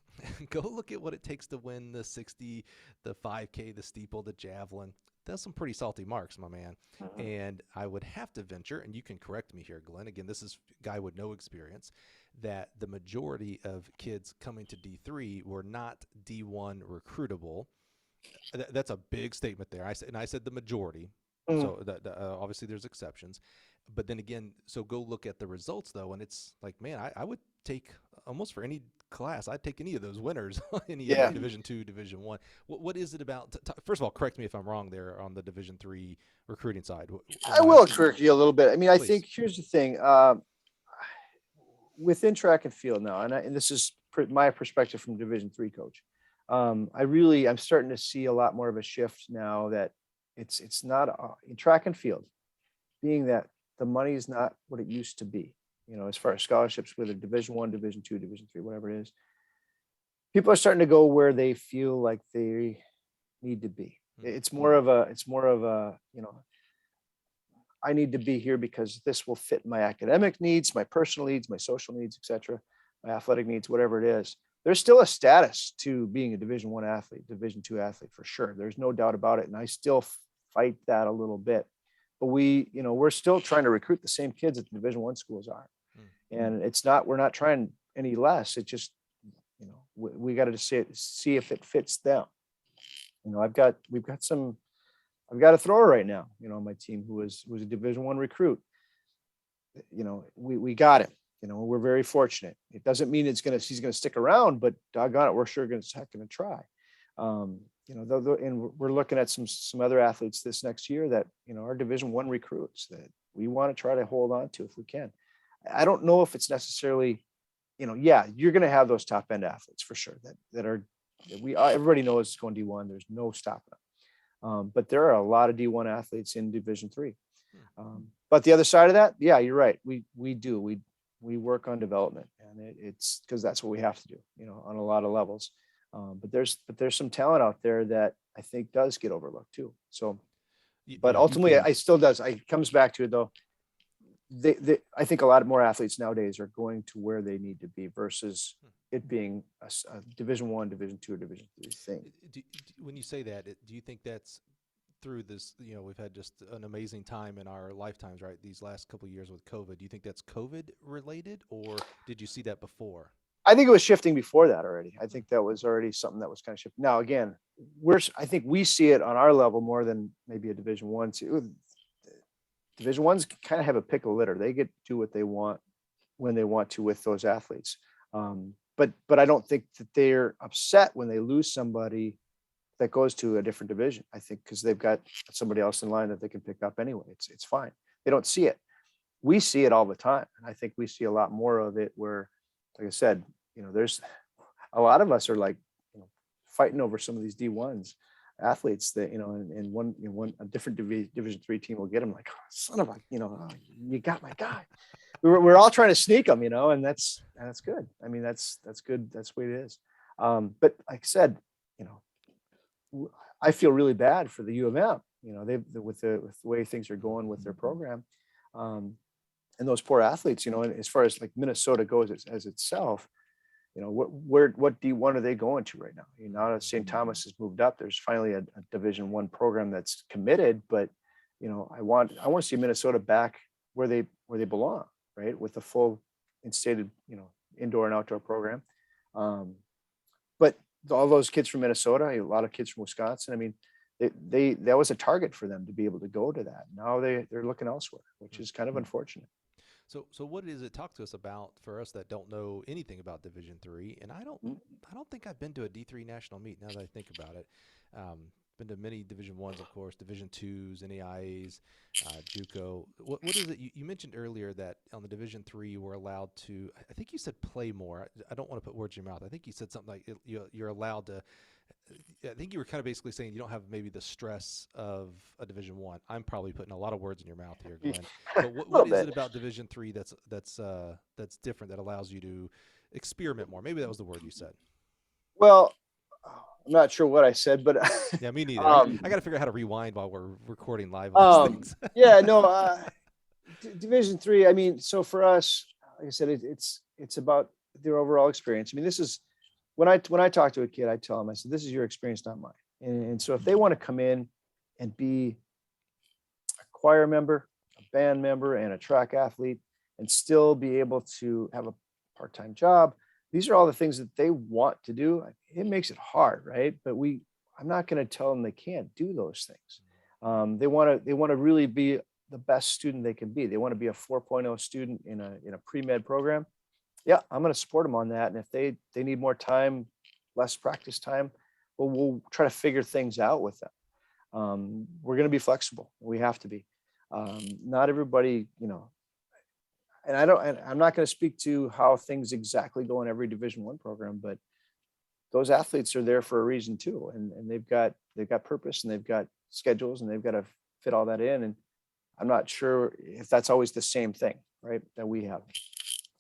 Go look at what it takes to win the 60, the 5K, the steeple, the javelin. That's some pretty salty marks, my man. And I would have to venture, and you can correct me here, Glenn. Again, this is a guy with no experience, that the majority of kids coming to D3 were not D1 recruitable. That's a big statement there. I said the majority. So obviously there's exceptions. But then again, so go look at the results though, and it's like, man, I would take almost for any class, I'd take any of those winners, any Division II, Division I. What is it about? First of all, correct me if I'm wrong there on the Division III recruiting side. I will correct you a little bit. I mean, Please. I think here's the thing. Within track and field now, and this is my perspective from Division III coach. I'm starting to see a lot more of a shift now that it's not in track and field, being that the money is not what it used to be, as far as scholarships, whether Division I, Division II, Division III, whatever it is. People are starting to go where they feel like they need to be. It's more of a, I need to be here because this will fit my academic needs, my personal needs, my social needs, etc., my athletic needs, whatever it is. There's still a status to being a Division I athlete, Division II athlete, for sure. There's no doubt about it. And I still fight that a little bit. But we're still trying to recruit the same kids that the Division I schools are. And we're not trying any less. It just, we got to see if it fits them. I've got a thrower right now, on my team who was a Division I recruit. We got him. We're very fortunate. It doesn't mean he's going to stick around, but doggone it, we're sure going to try. And we're looking at some other athletes this next year that, are Division I recruits that we want to try to hold on to if we can. I don't know if it's necessarily, you're going to have those top end athletes for sure everybody knows it's going D1. There's no stopping them. But there are a lot of D1 athletes in Division III. But the other side of that, yeah, you're right. We work on development, and it's because that's what we have to do, on a lot of levels. But there's some talent out there that I think does get overlooked too. So, but ultimately, it comes back to it though. I think a lot more athletes nowadays are going to where they need to be versus it being a Division I, Division II, or Division III thing. When you say that, do you think that's through this? We've had just an amazing time in our lifetimes, right? These last couple of years with COVID. Do you think that's COVID related, or did you see that before? I think it was shifting before that already. I think that was already something that was kind of shifting. Now, again, I think we see it on our level more than maybe a Division I. Division I's kind of have a pick of litter. They get to do what they want when they want to with those athletes. But I don't think that they're upset when they lose somebody that goes to a different division. I think because they've got somebody else in line that they can pick up anyway. It's fine. They don't see it. We see it all the time. And I think we see a lot more of it where, like I said, there's a lot of us are like, fighting over some of these D1s athletes that, in a different Division III team will get them like, oh, son of a, you got my guy. We're all trying to sneak them, and that's good. I mean, that's good. That's the way it is. But like I said, I feel really bad for the U of M, with the way things are going with their program. And those poor athletes, and as far as like Minnesota goes as itself, what D1 are they going to right now? Now that St. Thomas has moved up, there's finally a Division I program that's committed, but I want to see Minnesota back where they belong, right? With a full instated, indoor and outdoor program. But all those kids from Minnesota, a lot of kids from Wisconsin. I mean, that was a target for them to be able to go to that. Now they're looking elsewhere, which is kind of unfortunate. So what is it? Talk to us about, for us that don't know anything about Division III, and I don't think I've been to a D3 national meet now that I think about it. Been to many Division 1s, of course, Division 2s, NAIAs, JUCO. What is it? You mentioned earlier that on the Division 3 you were allowed to, I think you said play more. I don't want to put words in your mouth. I think you said something like you're allowed to. I think you were kind of basically saying you don't have maybe the stress of a Division 1. I'm probably putting a lot of words in your mouth here, Glenn. But what is it about Division 3 that's different, that allows you to experiment more? Maybe that was the word you said. Well, I'm not sure what I said, but yeah, me neither. I got to figure out how to rewind while we're recording live on these things. yeah, no, Division 3. I mean, so for us, like I said, it's about their overall experience. I mean, this is when I talk to a kid, I tell them, I said, this is your experience, not mine. And so if they want to come in and be a choir member, a band member, and a track athlete, and still be able to have a part-time job, these are all the things that they want to do. It makes it hard, right? But I'm not going to tell them they can't do those things. They want to really be the best student they can be. They want to be a 4.0 student in a pre-med program. Yeah, I'm going to support them on that. And if they need more time, less practice time, well, we'll try to figure things out with them. We're going to be flexible. We have to be. Not everybody, and I'm not going to speak to how things exactly go in every Division 1 program, but those athletes are there for a reason too. And they've got purpose, and they've got schedules, and they've got to fit all that in. And I'm not sure if that's always the same thing, right, that we have.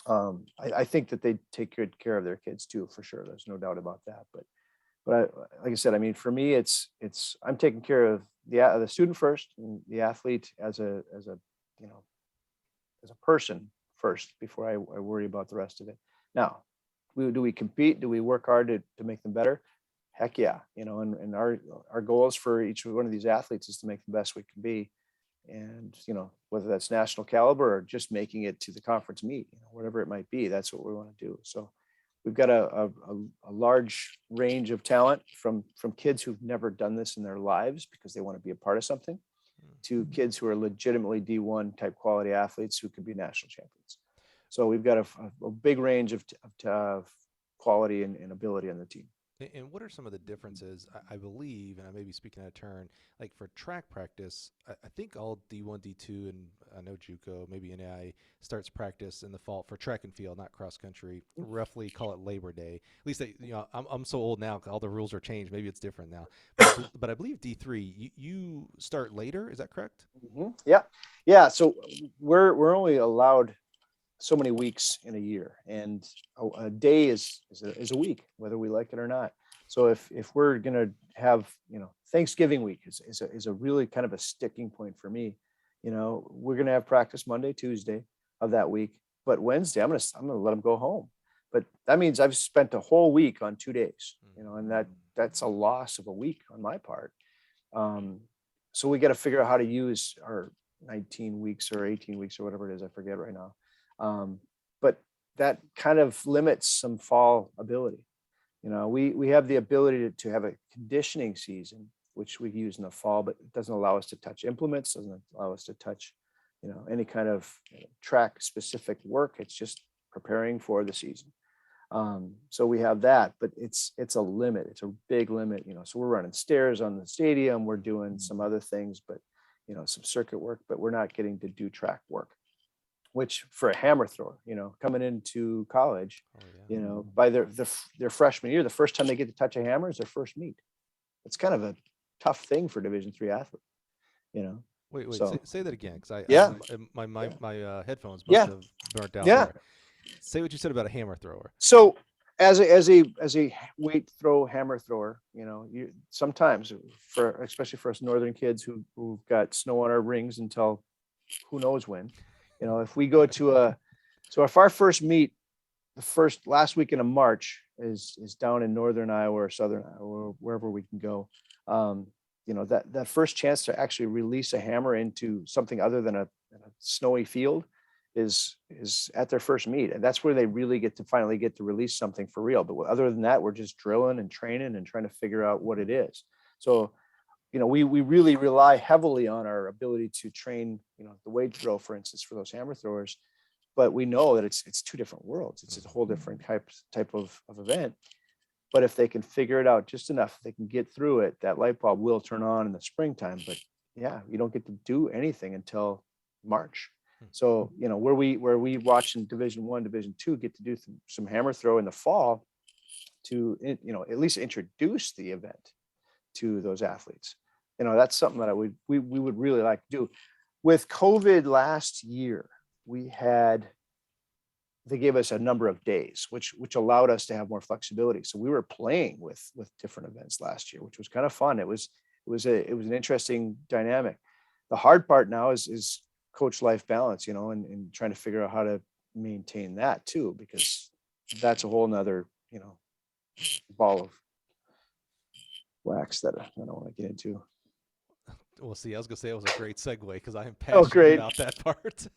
I think that they take good care of their kids too, for sure. There's no doubt about that. But like I said, I mean, for me, it's I'm taking care of the student first, and the athlete as a person first before I worry about the rest of it. Now, do we compete? Do we work hard to make them better? Heck yeah, and our goals for each one of these athletes is to make the best we can be. And whether that's national caliber or just making it to the conference meet, whatever it might be, that's what we want to do. So we've got a large range of talent, from kids who've never done this in their lives because they want to be a part of something, to kids who are legitimately D1 type quality athletes who could be national champions. So we've got a big range of quality and ability on the team. And what are some of the differences? I believe, and I may be speaking out of turn, like for track practice, I think all D1, D2, and I know JUCO, maybe NAI starts practice in the fall for track and field, not cross country, roughly call it Labor Day. At least, I'm so old now, all the rules are changed. Maybe it's different now. But I believe D3, you start later. Is that correct? Mm-hmm. Yeah. Yeah. So we're only allowed so many weeks in a year, and a day is a week, whether we like it or not. So if we're going to have, Thanksgiving week is a really kind of a sticking point for me. We're going to have practice Monday, Tuesday of that week, but Wednesday I'm going to let them go home. But that means I've spent a whole week on 2 days, and that's a loss of a week on my part. So we got to figure out how to use our 19 weeks or 18 weeks or whatever it is. I forget right now. But that kind of limits some fall ability. We have the ability to have a conditioning season, which we use in the fall, but it doesn't allow us to touch implements, doesn't allow us to touch, any kind of track specific work. It's just preparing for the season. So we have that, but it's a limit. It's a big limit, so we're running stairs on the stadium. We're doing some other things, but, some circuit work, but we're not getting to do track work, which for a hammer thrower, coming into college, by their freshman year, the first time they get to touch a hammer is their first meet. It's kind of a tough thing for Division 3 athlete, Wait, So, say that again, because my headphones must Yeah. have burnt out Yeah. there. Say what you said about a hammer thrower. So as a weight throw hammer thrower, you sometimes, especially for us northern kids who've got snow on our rings until who knows when, if we go to if our first meet, the last weekend of March is down in northern Iowa or southern Iowa, or wherever we can go, that first chance to actually release a hammer into something other than a snowy field is at their first meet, and that's where they really finally get to release something for real. But other than that, we're just drilling and training and trying to figure out what it is. So we really rely heavily on our ability to train, the weight drill, for instance, for those hammer throwers. But we know that it's two different worlds. It's a whole different type of event. But if they can figure it out just enough, they can get through it, that light bulb will turn on in the springtime. But yeah, you don't get to do anything until March. So, where we watch in Division I, Division II, get to do some hammer throw in the fall to, at least introduce the event to those athletes. That's something that we would really like to do. With COVID last year, they gave us a number of days, which allowed us to have more flexibility. So we were playing with different events last year, which was kind of fun. It was an interesting dynamic. The hard part now is coach life balance, and trying to figure out how to maintain that too, because that's a whole nother, ball of wax that I don't want to get into. Well, see, I was gonna say it was a great segue because I am Oh, passionate great. about that part.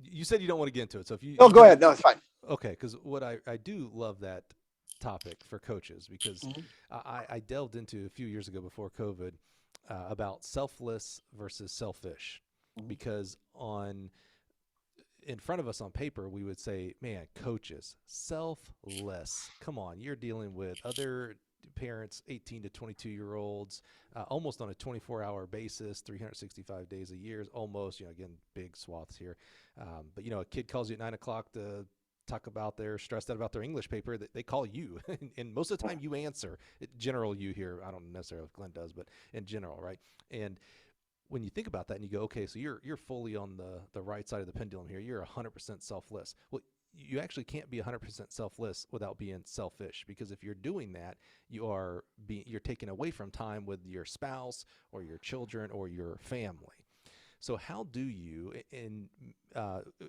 You said you don't want to get into it, so if you go ahead. No, it's fine. Okay, because what I do love that topic for coaches, because I delved into a few years ago before COVID about selfless versus selfish, because in front of us on paper, we would say, man, coaches, selfless. Come on, you're dealing with other parents, 18 to 22-year-olds, almost on a 24-hour basis, 365 days a year, almost, again, big swaths here. But, a kid calls you at 9 o'clock to talk about stressed out about their English paper, they call you. And most of the time you answer. General you here, I don't necessarily know if Glenn does, but in general, right? And when you think about that and you go, okay, so you're fully on the right side of the pendulum here. You're 100% selfless. Well, you actually can't be 100% selfless without being selfish, because if you're doing that, you're taking away from time with your spouse or your children or your family. So how do you, and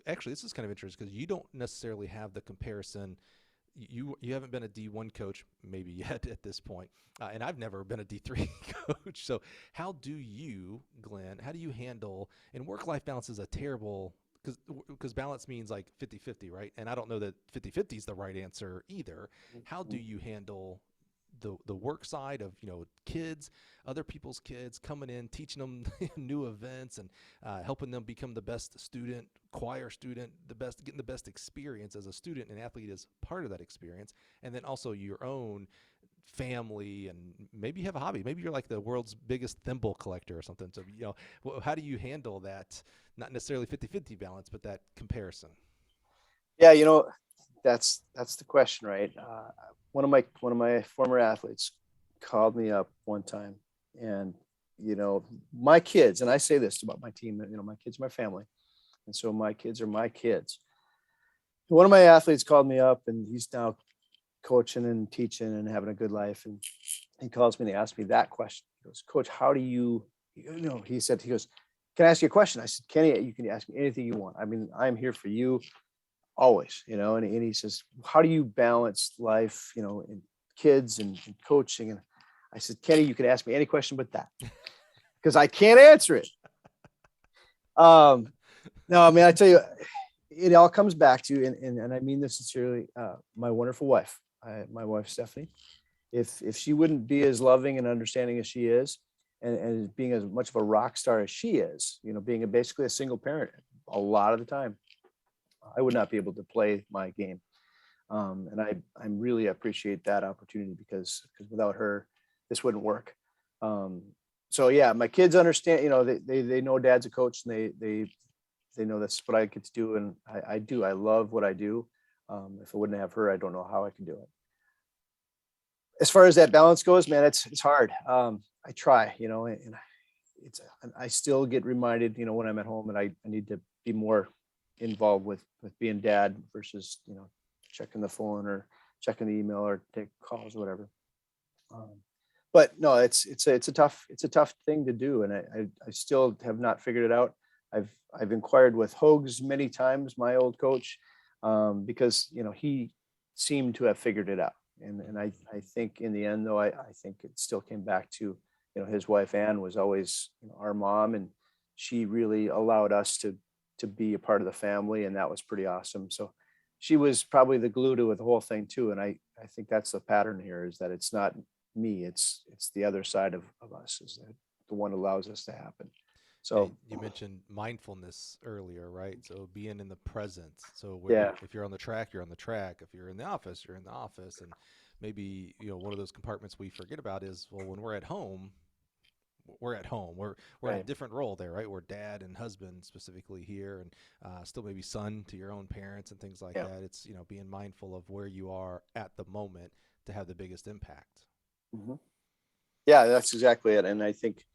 actually this is kind of interesting because you don't necessarily have the comparison. You haven't been a D1 coach maybe yet at this point, and I've never been a D3 coach. So how do you, Glenn, handle, and work-life balance is a terrible, because balance means like 50-50, right? And I don't know that 50-50 is the right answer either. How do you handle the work side of, kids, other people's kids, coming in, teaching them new events, and helping them become the best student, choir student, getting the best experience as a student and athlete is part of that experience. And then also your own family, and maybe you have a hobby. Maybe you're like the world's biggest thimble collector or something. So, how do you handle that? Not necessarily 50-50 balance, but that comparison. Yeah, that's the question, right? One of my former athletes called me up one time, and my kids, and I say this about my team, that my kids are my family, and so my kids are my kids. One of my athletes called me up, and he's now coaching and teaching and having a good life, and he calls me and he asked me that question. He goes, "Coach, how do you?" He goes, "Can I ask you a question?" I said, "Kenny, you can ask me anything you want. I mean, I'm here for you always, and he says, "How do you balance life, and kids and coaching?" And I said, "Kenny, you can ask me any question but that, because I can't answer it." No, I mean, I tell you, it all comes back to, and I mean this sincerely, my wonderful wife, my wife, Stephanie. If she wouldn't be as loving and understanding as she is, and being as much of a rock star as she is, being basically a single parent a lot of the time, I would not be able to play my game. And I really appreciate that opportunity, because without her, this wouldn't work. So yeah, my kids understand, they know Dad's a coach, and they know that's what I get to do. And I do, I love what I do. If I wouldn't have her, I don't know how I can do it. As far as that balance goes, man, it's hard. I try, and I still get reminded, when I'm at home, that I need to be more involved with being dad versus, checking the phone or checking the email or take calls or whatever. But no, it's a tough thing to do. And I still have not figured it out. I've inquired with Hogs many times, my old coach, because, he seemed to have figured it out. And I think in the end, though, I think it still came back to, his wife, Ann, was always, our mom, and she really allowed us to be a part of the family, and that was pretty awesome. So she was probably the glue to the whole thing too. And I think that's the pattern here, is that it's not me, it's the other side of us, is that the one who allows us to happen. Yeah, So you mentioned mindfulness earlier, right? So being in the present. So yeah, if you're on the track, you're on the track. If you're in the office, you're in the office. And maybe, one of those compartments we forget about is, well, when we're at home, we're at home. We're in a right. different role there, right? We're dad and husband specifically here, and still maybe son to your own parents and things like Yeah. that. It's being mindful of where you are at the moment to have the biggest impact. Mhm. Yeah, that's exactly it. And I think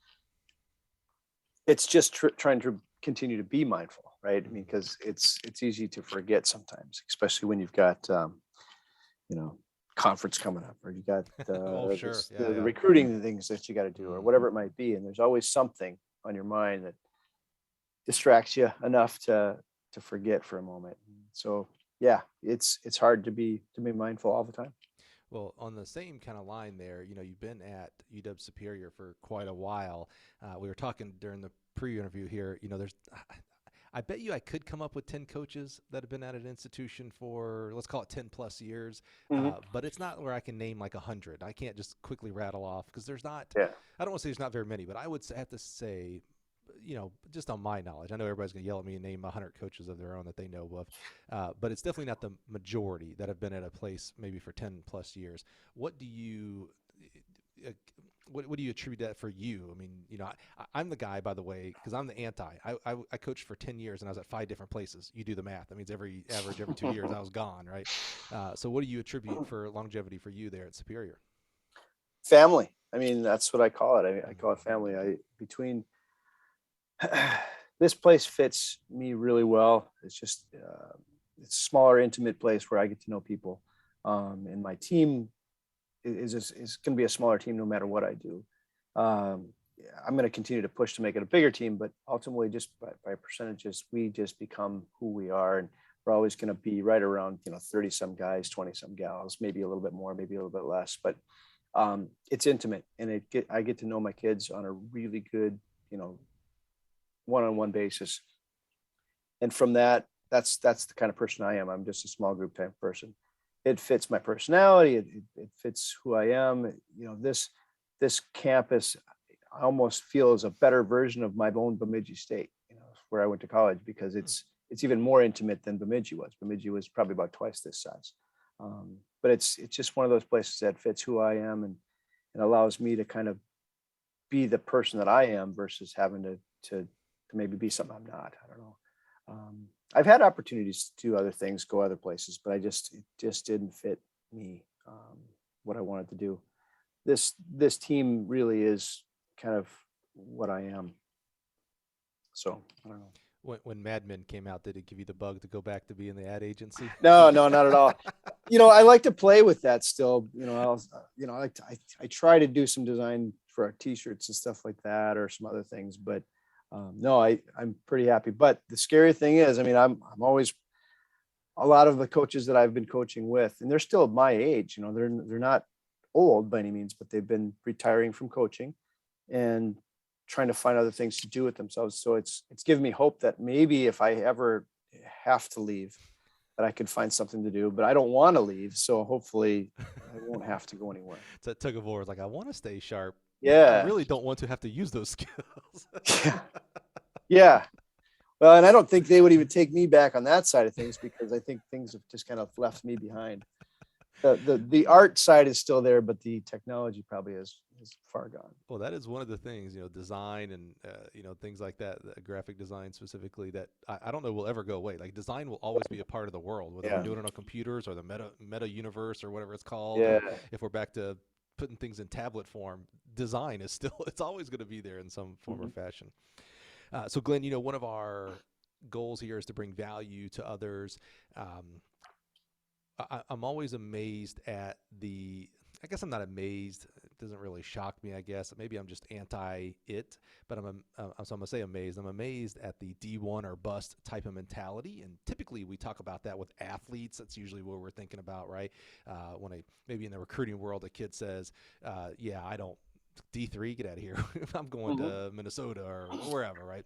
it's just trying to continue to be mindful, right? I mean, Mhm. because it's easy to forget sometimes, especially when you've got you know, conference coming up, or you got Oh, sure, yeah, the yeah. recruiting things that you got to do, or Mm. whatever it might be. And there's always something on your mind that distracts you enough to forget for a moment. So yeah, it's hard to be mindful all the time. Well, on the same kind of line there, you've been at UW Superior for quite a while. We were talking during the pre-interview here. I bet you I could come up with 10 coaches that have been at an institution for, let's call it 10 plus years. Mhm. But it's not where I can name like 100. I can't just quickly rattle off because there's not, Yeah. I don't want to say there's not very many, but I would have to say, just on my knowledge, I know everybody's going to yell at me and name 100 coaches of their own that they know of, but it's definitely not the majority that have been at a place maybe for 10 plus years. What do you, uh, what do you attribute that for you? I mean, I'm the guy, by the way, because I'm the anti. I coached for 10 years and I was at 5 different places. You do the math. That means every 2 years I was gone, right? So what do you attribute for longevity for you there at Superior? Family. I mean, that's what I call it. I call it Mm-hmm. family. I between this place fits me really well. It's just it's a smaller, intimate place where I get to know people, and my team is going to be a smaller team no matter what I do. Yeah, I'm going to continue to push to make it a bigger team, but ultimately, just by percentages, we just become who we are, and we're always going to be right around 30 some guys, 20 some gals, maybe a little bit more, maybe a little bit less, but it's intimate, and I get to know my kids on a really good, one-on-one basis. And from that's the kind of person I am. I'm just a small group type person. It fits my personality. It fits who I am. This campus, I almost feel, is a better version of my own Bemidji State, where I went to college, because it's even more intimate than Bemidji was. Bemidji was probably about twice this size. But it's just one of those places that fits who I am, and allows me to kind of be the person that I am, versus having to maybe be something I'm not. I don't know. I've had opportunities to do other things, go other places, but it just didn't fit me, what I wanted to do. This team really is kind of what I am. So I don't know. When Mad Men came out, did it give you the bug to go back to being the ad agency? No, no, not at all. I like to play with that still. I try to do some design for our t-shirts and stuff like that, or some other things, but no, I'm pretty happy. But the scary thing is, I mean, I'm always, a lot of the coaches that I've been coaching with, and they're still my age, they're not old by any means, but they've been retiring from coaching and trying to find other things to do with themselves. So it's given me hope that maybe if I ever have to leave, that I could find something to do. But I don't want to leave, so hopefully I won't have to go anywhere. It's a tug of war. It's like, I want to stay sharp, but I Yeah. really don't want to have to use those skills. Yeah. Yeah. Well, and I don't think they would even take me back on that side of things, because I think things have just kind of left me behind. The art side is still there, but the technology probably is far gone. Well, that is one of the things, design and, things like that, graphic design specifically, that I don't know will ever go away. Like, design will always be a part of the world, whether we're Yeah. doing it on computers or the meta universe or whatever it's called. Yeah. Or if we're back to putting things in tablet form, design is still, it's always going to be there in some form or Mhm. fashion. So Glenn, one of our goals here is to bring value to others. I'm always amazed at I guess I'm not amazed. It doesn't really shock me, I guess. Maybe I'm just anti it, but so I'm going to say amazed. I'm amazed at the D1 or bust type of mentality. And typically we talk about that with athletes. That's usually what we're thinking about, right? Maybe in the recruiting world, a kid says, yeah, I don't, D3, get out of here. I'm going Mhm. to Minnesota or wherever, right?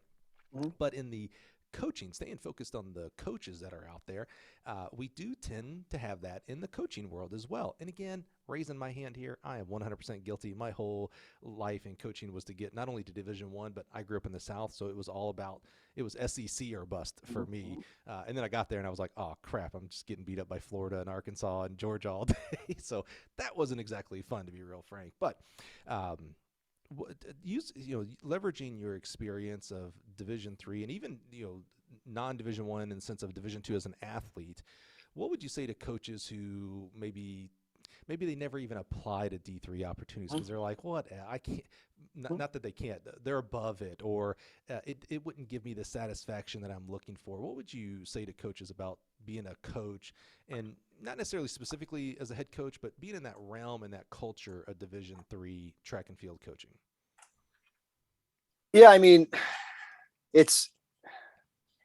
Mhm. But in the coaching, staying focused on the coaches that are out there, we do tend to have that in the coaching world as well. And again, raising my hand here, I am 100% guilty. My whole life in coaching was to get not only to Division One, but I grew up in the South, so it was all about, it was SEC or bust for me. And then I got there and I was like, oh crap, I'm just getting beat up by Florida and Arkansas and Georgia all day. So that wasn't exactly fun, to be real frank. But leveraging your experience of Division III and even non-Division I in the sense of Division II as an athlete, what would you say to coaches who maybe they never even apply to D3 opportunities because they're like, what, I can't, not that they can't, they're above it, or it wouldn't give me the satisfaction that I'm looking for. What would you say to coaches about being a coach, and not necessarily specifically as a head coach, but being in that realm and that culture of Division III track and field coaching? Yeah, I mean, here's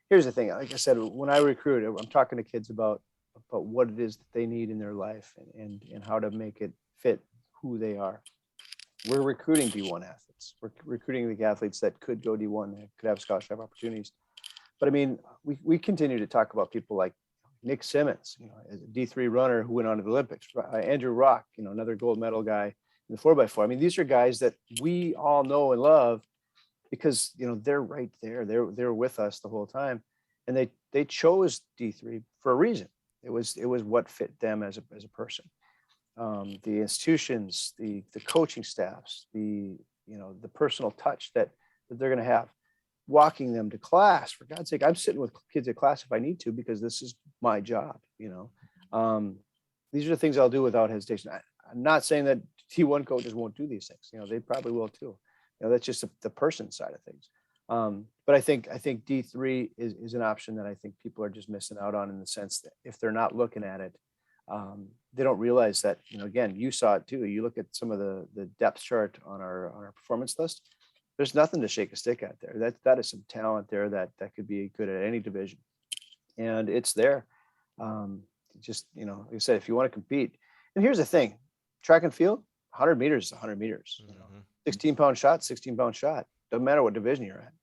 the thing. Like I said, when I recruit, I'm talking to kids about what it is that they need in their life and how to make it fit who they are. We're recruiting D1 athletes. We're recruiting the athletes that could go D1, that could have scholarship opportunities. But I mean, we continue to talk about people like Nick Simmons, as a D3 runner who went on to the Olympics. Andrew Rock, another gold medal guy in the 4x4. I mean, these are guys that we all know and love because they're right there. They're with us the whole time, and they chose D3 for a reason. It was what fit them as a person. The institutions, the coaching staffs, the personal touch that they're going to have, walking them to class. For God's sake, I'm sitting with kids at class if I need to because this is my job. These are the things I'll do without hesitation. I'm not saying that T1 coaches won't do these things. They probably will too. That's just the person side of things. But I think D3 is an option that I think people are just missing out on, in the sense that if they're not looking at it, they don't realize that, again, you saw it too. You look at some of the depth chart on our performance list, there's nothing to shake a stick at there. That is some talent there that could be good at any division. And it's there. Just, like I said, if you want to compete, and here's the thing, track and field, 100 meters is 100 meters, 16-pound shot, 16-pound shot. Doesn't matter what division you're at.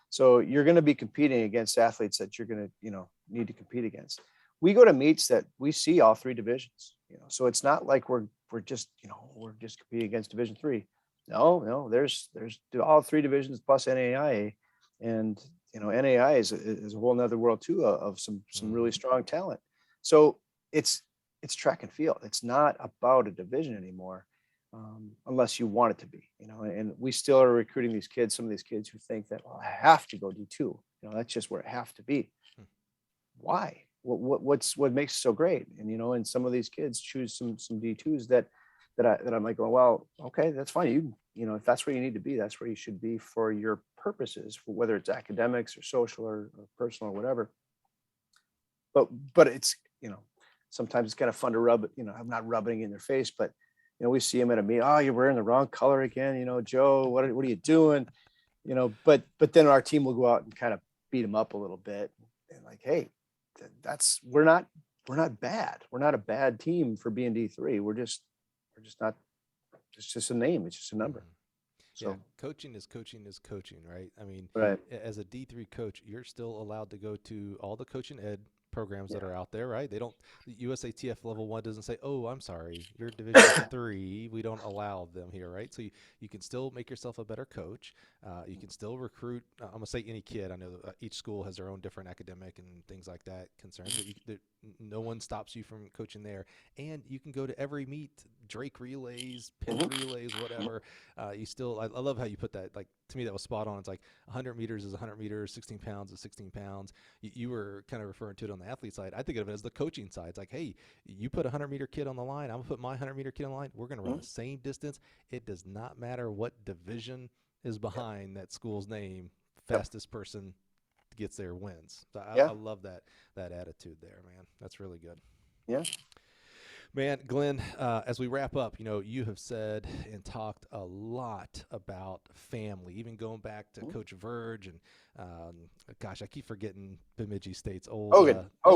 So you're going to be competing against athletes that you're going to, need to compete against. We go to meets that we see all three divisions, so it's not like we're just competing against Division III. No, there's all three divisions plus NAIA, and NAIA is a whole nother world too of some really strong talent. So it's track and field. It's not about a division anymore. Unless you want it to be, and we still are recruiting these kids, some of these kids who think that, well, I have to go D2, that's just where it have to be. Why? What makes it so great? And some of these kids choose some D2s that I'm like, well, okay, that's fine. If that's where you need to be, that's where you should be for your purposes, for whether it's academics or social or personal or whatever. But it's, sometimes it's kind of fun to rub, I'm not rubbing it in their face, but we see him at a meet. Oh, you're wearing the wrong color again. Joe, what are you doing? But then our team will go out and kind of beat him up a little bit. And like, hey, we're not bad. We're not a bad team for being D3. We're just not. It's just a name. It's just a number. So yeah, coaching is coaching, right? I mean, right. As a D3 coach, you're still allowed to go to all the coaching ed programs that are out there, right? The USATF level 1 doesn't say, oh, I'm sorry, you're Division III, we don't allow them here, right? So you can still make yourself a better coach. You can still recruit, I'm gonna say any kid. I know each school has their own different academic and things like that concerns, but no one stops you from coaching there. And you can go to every meet, Drake relays, pin relays, whatever. You still, I love how you put that. Like, to me, that was spot on. It's like 100 meters is 100 meters, 16 pounds is 16 pounds. You were kind of referring to it on the athlete side. I think of it as the coaching side. It's like, hey, you put a 100-meter kid on the line, I'm going to put my 100-meter kid on the line. We're going to run the same distance. It does not matter what division is behind that school's name. Fastest person gets there wins. So I love that attitude there, man. That's really good. Yeah. Man, Glenn, as we wrap up, you have said and talked a lot about family, even going back to Coach Verge and, gosh, I keep forgetting Bemidji State's old Hogan. I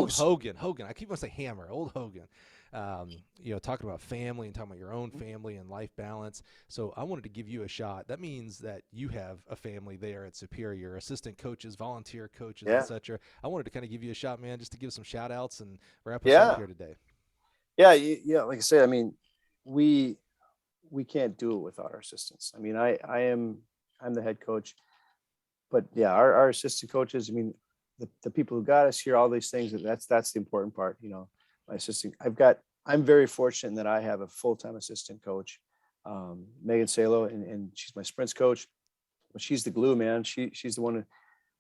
keep wanting to say Hammer, old Hogan. talking about family and talking about your own family and life balance. So I wanted to give you a shot. That means that you have a family there at Superior, assistant coaches, volunteer coaches, Yeah. etc. I wanted to kind of give you a shot, man, just to give some shout outs and wrap us up Yeah. here today. Yeah. Yeah. Like I said, I mean, we can't do it without our assistants. I mean, I'm the head coach, but yeah, our assistant coaches, I mean, the people who got us here, all these things, that's the important part. My assistant, I'm very fortunate in that I have a full-time assistant coach, Megan Salo, and she's my sprints coach. But she's the glue, man. She's the one.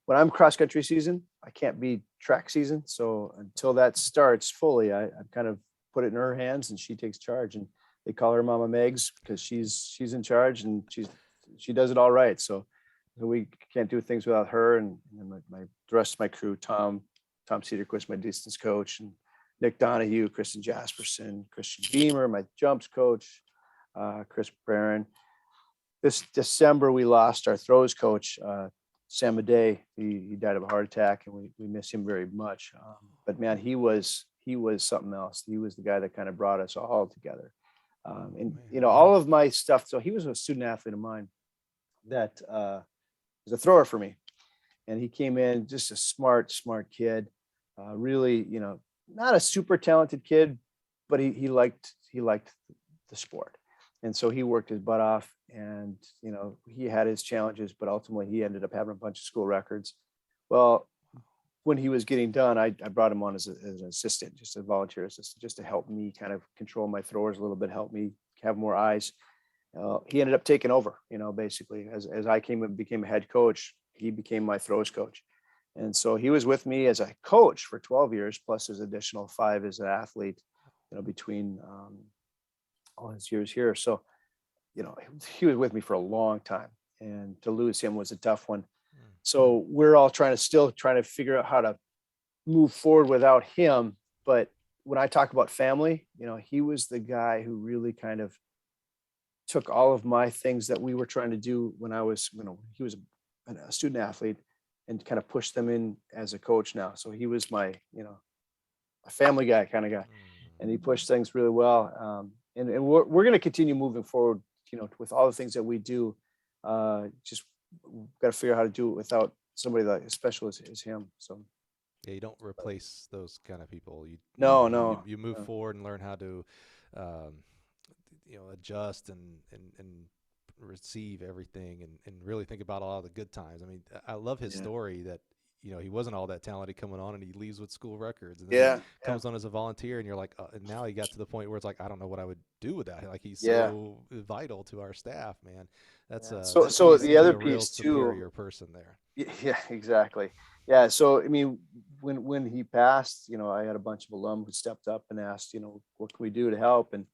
When I'm cross country season, I can't be track season. So until that starts fully, I've kind of put it in her hands, and she takes charge. And they call her Mama Megs because she's in charge, and she does it all right. So we can't do things without her. And the rest of my crew, Tom Cedarquist, my distance coach, and Nick Donahue, Kristen Jasperson, Christian Beamer, my jumps coach, Chris Barron. This December, we lost our throws coach, Sam Madej. He died of a heart attack, and we miss him very much. But man, he was something else. He was the guy that kind of brought us all together. All of my stuff. So he was a student athlete of mine that was a thrower for me, and he came in just a smart kid. Really, not a super talented kid, but he liked the sport. And so he worked his butt off, and, he had his challenges, but ultimately he ended up having a bunch of school records. Well, when he was getting done, I brought him on as an assistant, just a volunteer assistant, just to help me kind of control my throwers a little bit, help me have more eyes. He ended up taking over, basically as I became a head coach, he became my throws coach. And so he was with me as a coach for 12 years, plus his additional 5 as an athlete, between all his years here. So, he was with me for a long time, and to lose him was a tough one. So we're all trying to figure out how to move forward without him. But when I talk about family, he was the guy who really kind of took all of my things that we were trying to do when he was a student athlete, and kind of pushed them in as a coach now. So he was my, a family guy kind of guy, and he pushed things really well. And we're going to continue moving forward, with all the things that we do. Just got to figure out how to do it without somebody like as special as him. So yeah, you don't replace those kind of people. You move forward and learn how to, adjust and receive everything and really think about all the good times. I mean, I love his story that, he wasn't all that talented coming on, and he leaves with school records, and then he comes on as a volunteer, and you're like, and now he got to the point where it's like, I don't know what I would do with that. Like, he's so vital to our staff, man. That's so the other like a real piece too, superior person there. Yeah, exactly. Yeah. So, I mean, when he passed, I had a bunch of alum who stepped up and asked, what can we do to help? And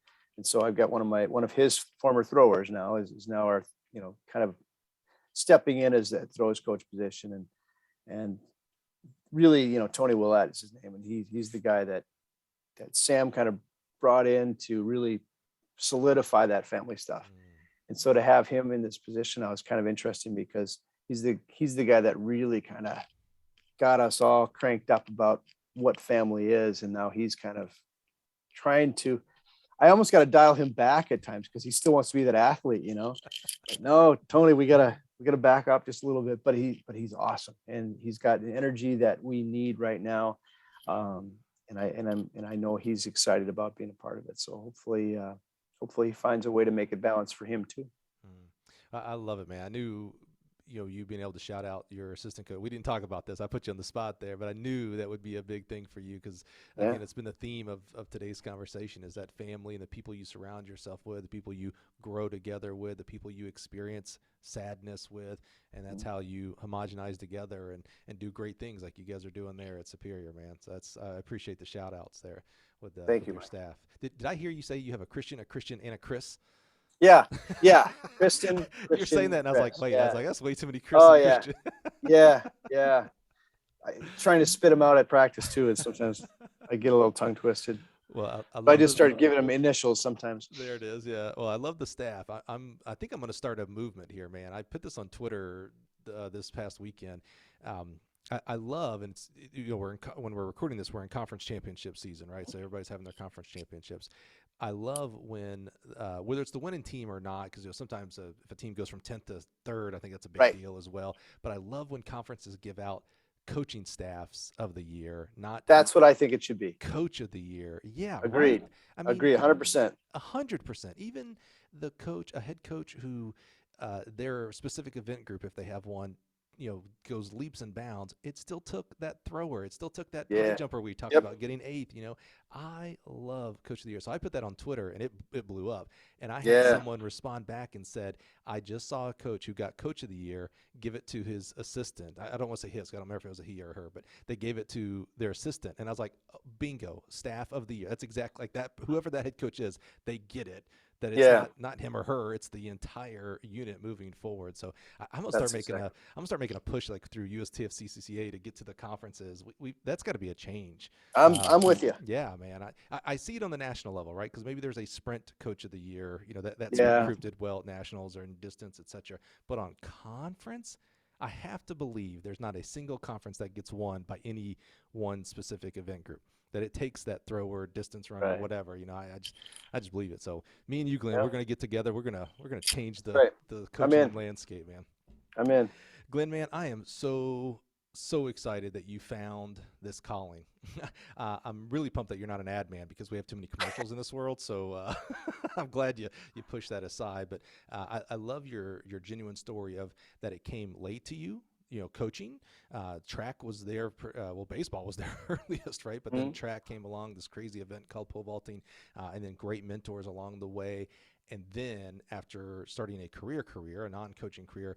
so I've got one of his former throwers now is now our, kind of stepping in as that throws coach position. And really, Tony Willett is his name. And he's the guy that Sam kind of brought in to really solidify that family stuff. And so to have him in this position, I was kind of interesting, because he's the guy that really kind of got us all cranked up about what family is. And now he's kind of trying to, I almost got to dial him back at times, because he still wants to be that athlete, But no, Tony, we gotta back up just a little bit. But he's awesome, and he's got an energy that we need right now. And I know he's excited about being a part of it. So hopefully he finds a way to make it balance for him too. I love it, man. I knew, you being able to shout out your assistant coach. We didn't talk about this. I put you on the spot there, but I knew that would be a big thing for you, because again, it's been the theme of today's conversation, is that family and the people you surround yourself with, the people you grow together with, the people you experience sadness with, and that's how you homogenize together and do great things like you guys are doing there at Superior, man. So I appreciate the shout outs there with your staff. Did I hear you say you have a Christian, and a Chris? Yeah. Kristen. You're saying that, and I was like, wait, I was like, that's way too many Chris. Oh, and yeah. Christian. Yeah. Trying to spit them out at practice too, and sometimes I get a little tongue twisted. Well, I just started giving them initials sometimes. There it is. Yeah. Well, I love the staff. I think I'm going to start a movement here, man. I put this on Twitter this past weekend. I love, and it's, we're when we're recording this, we're in conference championship season, right? So everybody's having their conference championships. I love when, whether it's the winning team or not, because sometimes if a team goes from 10th to 3rd, I think that's a big Right. deal as well. But I love when conferences give out coaching staffs of the year, not That's what I think it should be. coach of the year. Yeah, right. Agreed. I mean, Agree. 100%. 100%. Even the coach, a head coach who their specific event group, if they have one, goes leaps and bounds. It still took that thrower. It still took that high Yeah. jumper we talked Yep. about getting 8th. I love coach of the year. So I put that on Twitter and it blew up. And I had Yeah. someone respond back and said, I just saw a coach who got coach of the year give it to his assistant. I don't want to say his, I don't remember if it was a he or her, but they gave it to their assistant. And I was like, bingo, staff of the year. That's exactly like that. Whoever that head coach is, they get it. That it's Yeah. not him or her, it's the entire unit moving forward. So I'm gonna That's start making exactly. I'm gonna start making a push like through USTF CCCA to get to the conferences. We that's got to be a change. I'm with you. Yeah, man. I see it on the national level, right? Because maybe there's a sprint coach of the year. That sprint Yeah. group did well at nationals or in distance, etc. But on conference, I have to believe there's not a single conference that gets won by any one specific event group. That it takes that thrower, distance runner, Right. whatever. I just believe it. So me and you, Glenn, Yeah. we're gonna get together. We're gonna change Right. the I'm coaching in. landscape, man. I'm in. Glenn, man, I am so excited that you found this calling. I'm really pumped that you're not an ad man because we have too many commercials in this world. So I'm glad you pushed that aside. But I love your genuine story of that it came late to you. Coaching, track was there. Well, baseball was there earliest, right? But then Mhm. track came along, this crazy event called pole vaulting, and then great mentors along the way. And then after starting a career, a non-coaching career,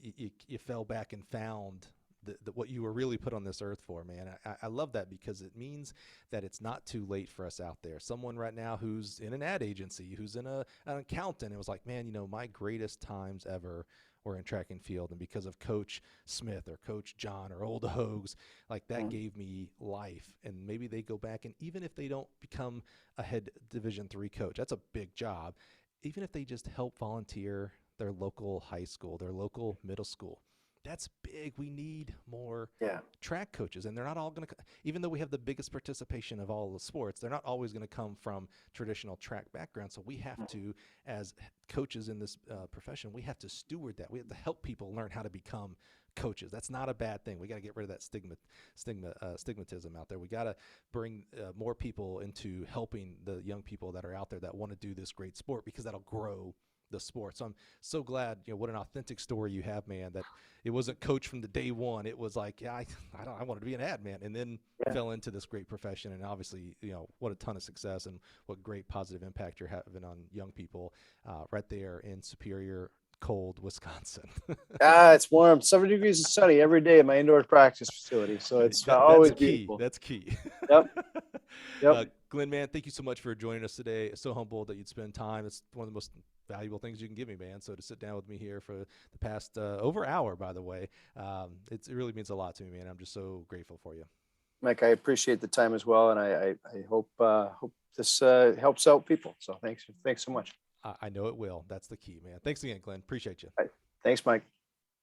you fell back and found what you were really put on this earth for, man. I love that because it means that it's not too late for us out there. Someone right now who's in an ad agency, who's in an accountant, it was like, man, my greatest times ever were in track and field. And because of Coach Smith or Coach John or Old Hogs, like that Mhm. gave me life. And maybe they go back, and even if they don't become a head Division III coach, that's a big job. Even if they just help volunteer their local high school, their local middle school, that's big. We need more Yeah. track coaches, and they're not all going to, even though we have the biggest participation of all the sports, they're not always going to come from traditional track backgrounds. So we have to, as coaches in this profession, we have to steward that. We have to help people learn how to become coaches. That's not a bad thing. We got to get rid of that stigmatism out there. We got to bring more people into helping the young people that are out there that want to do this great sport, because that'll grow the sport. So I'm so glad, what an authentic story you have, man, that it wasn't coach from the day one. It was like, yeah, I wanted to be an ad man, and then Yeah. fell into this great profession. And obviously, what a ton of success and what great positive impact you're having on young people right there in Superior, cold Wisconsin. It's warm, 70 degrees and sunny every day in my indoor practice facility. So it's That's always key. beautiful. That's key. Yep. Yep. Glenn, man, thank you so much for joining us today. So humbled that you'd spend time. It's one of the most valuable things you can give me, man. So to sit down with me here for the past over hour, by the way, it really means a lot to me, man. I'm just so grateful for you. Mike, I appreciate the time as well. And I hope this helps out people. So thanks so much. I know it will. That's the key, man. Thanks again, Glenn. Appreciate you. All right. Thanks, Mike.